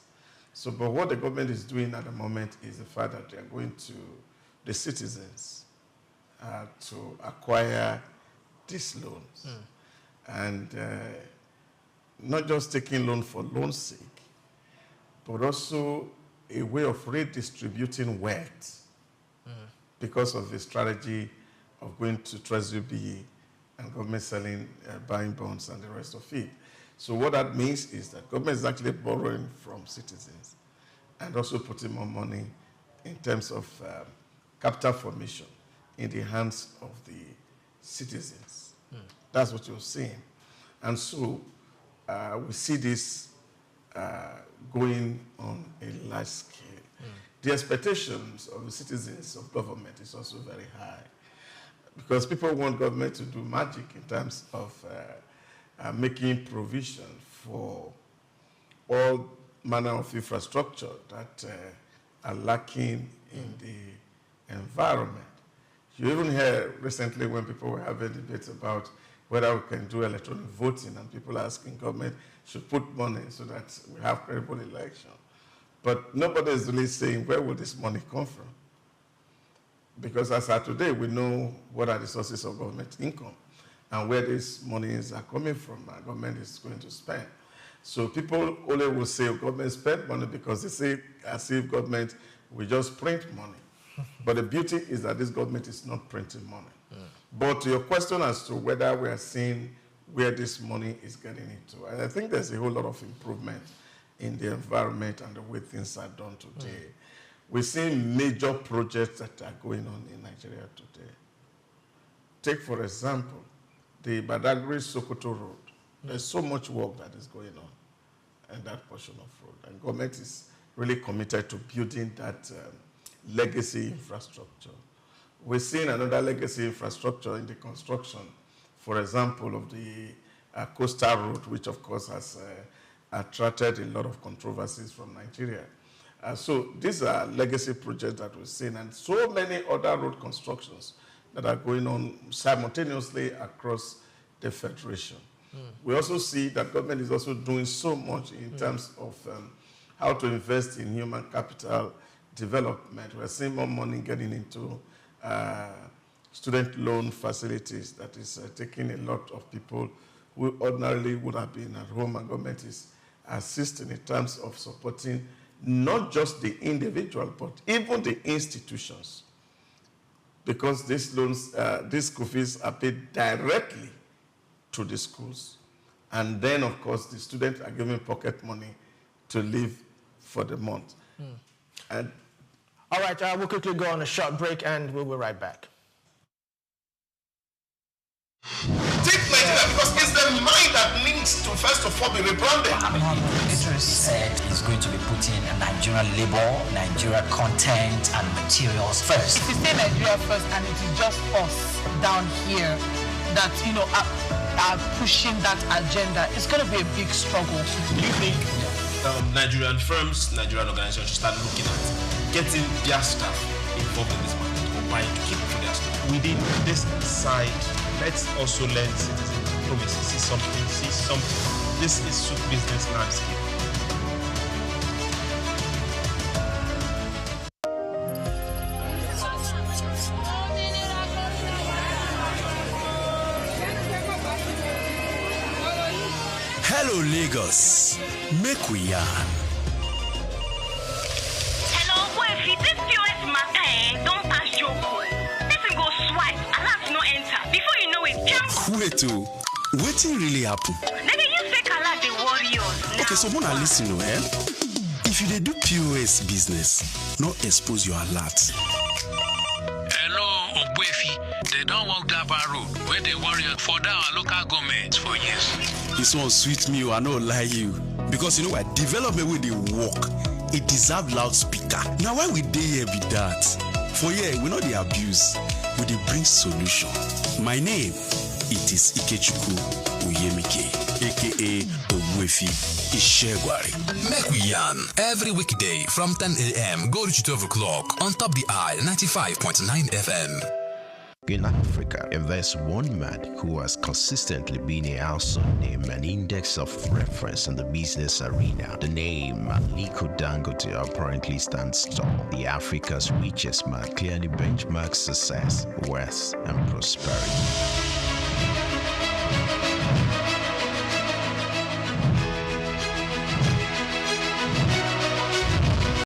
[SPEAKER 24] So, but what the government is doing at the moment is the fact that they are going to the citizens to acquire these loans. And not just taking loan for loan's sake, but also a way of redistributing wealth because of the strategy of going to Treasury BE and government selling, buying bonds and the rest of it. So what that means is that government is actually borrowing from citizens and also putting more money in terms of capital formation in the hands of the citizens. That's what you're seeing. And so we see this going on a large scale. The expectations of the citizens of government is also very high because people want government to do magic in terms of making provision for all manner of infrastructure that are lacking in the environment. You even hear recently when people were having debates about whether we can do electronic voting and people are asking government should put money so that we have credible election. But nobody is really saying where will this money come from? Because as of today, we know what are the sources of government income and where these monies are coming from and government is going to spend. So people only will say government spend money because they say as if government will just print money. But the beauty is that this government is not printing money. But to your question as to whether we are seeing where this money is getting into, and I think there's a whole lot of improvement in the environment and the way things are done today. We're seeing major projects that are going on in Nigeria today. Take, for example, the Badagry-Sokoto Road. There's so much work that is going on in that portion of road. And government is really committed to building that legacy infrastructure. We're seeing another legacy infrastructure in the construction, for example, of the coastal road, which of course has attracted a lot of controversies from Nigeria. So these are legacy projects that we're seeing, and so many other road constructions that are going on simultaneously across the Federation. We also see that government is also doing so much in terms of how to invest in human capital development. We're seeing more money getting into student loan facilities that is taking a lot of people who ordinarily would have been at home, and government is assisting in terms of supporting not just the individual, but even the institutions. Because these loans, these school fees are paid directly to the schools. And then, of course, the students are given pocket money to live for the month. And
[SPEAKER 23] all right, we'll quickly go on a short break and we'll be right back.
[SPEAKER 24] Take Nigeria because it's the mind that needs to first of all be rebranded.
[SPEAKER 20] Idris said he's going to be putting Nigerian labor, Nigeria content and materials first.
[SPEAKER 21] If you say Nigeria first and it is just us down here that, you know, are pushing that agenda, it's going to be a big struggle.
[SPEAKER 22] Do you think Nigerian firms, Nigerian organizations should start looking at getting their staff in involved in this market or buying to keep it to their stock. Within this side, let's also learn citizen diplomacy. See something. This is SOUQ Business Landscape.
[SPEAKER 7] Hello, Lagos. Make we yarn.
[SPEAKER 8] Hello, boy, this POS matter don't pass your code. Person go swipe, alarms no enter. Before you know it, jump.
[SPEAKER 7] Wait, wetin really happen?
[SPEAKER 8] They use fake alert, the warriors.
[SPEAKER 7] Okay, so Mona, listen, if you dey do POS business, no expose your alert.
[SPEAKER 9] Hello, Ogbefi. They don't walk Daba road where they worry for our local government for years.
[SPEAKER 7] This one sweet me, I no lie you. Because you know what, development where they work, it deserve loudspeaker. Now why we dey here be that? For here, we know the abuse, we dey bring solution. My name, it is Ikechukwu Uyemike, aka Ogbefi Ishegwari.
[SPEAKER 10] Make we yarn every weekday from 10 a.m. go to 12 o'clock on Top the Eye 95.9 FM.
[SPEAKER 3] In Africa, and there's one man who has consistently been a household name and index of reference in the business arena. The name Aliko Dangote apparently stands tall. The Africa's richest man clearly benchmarks success, wealth, and prosperity.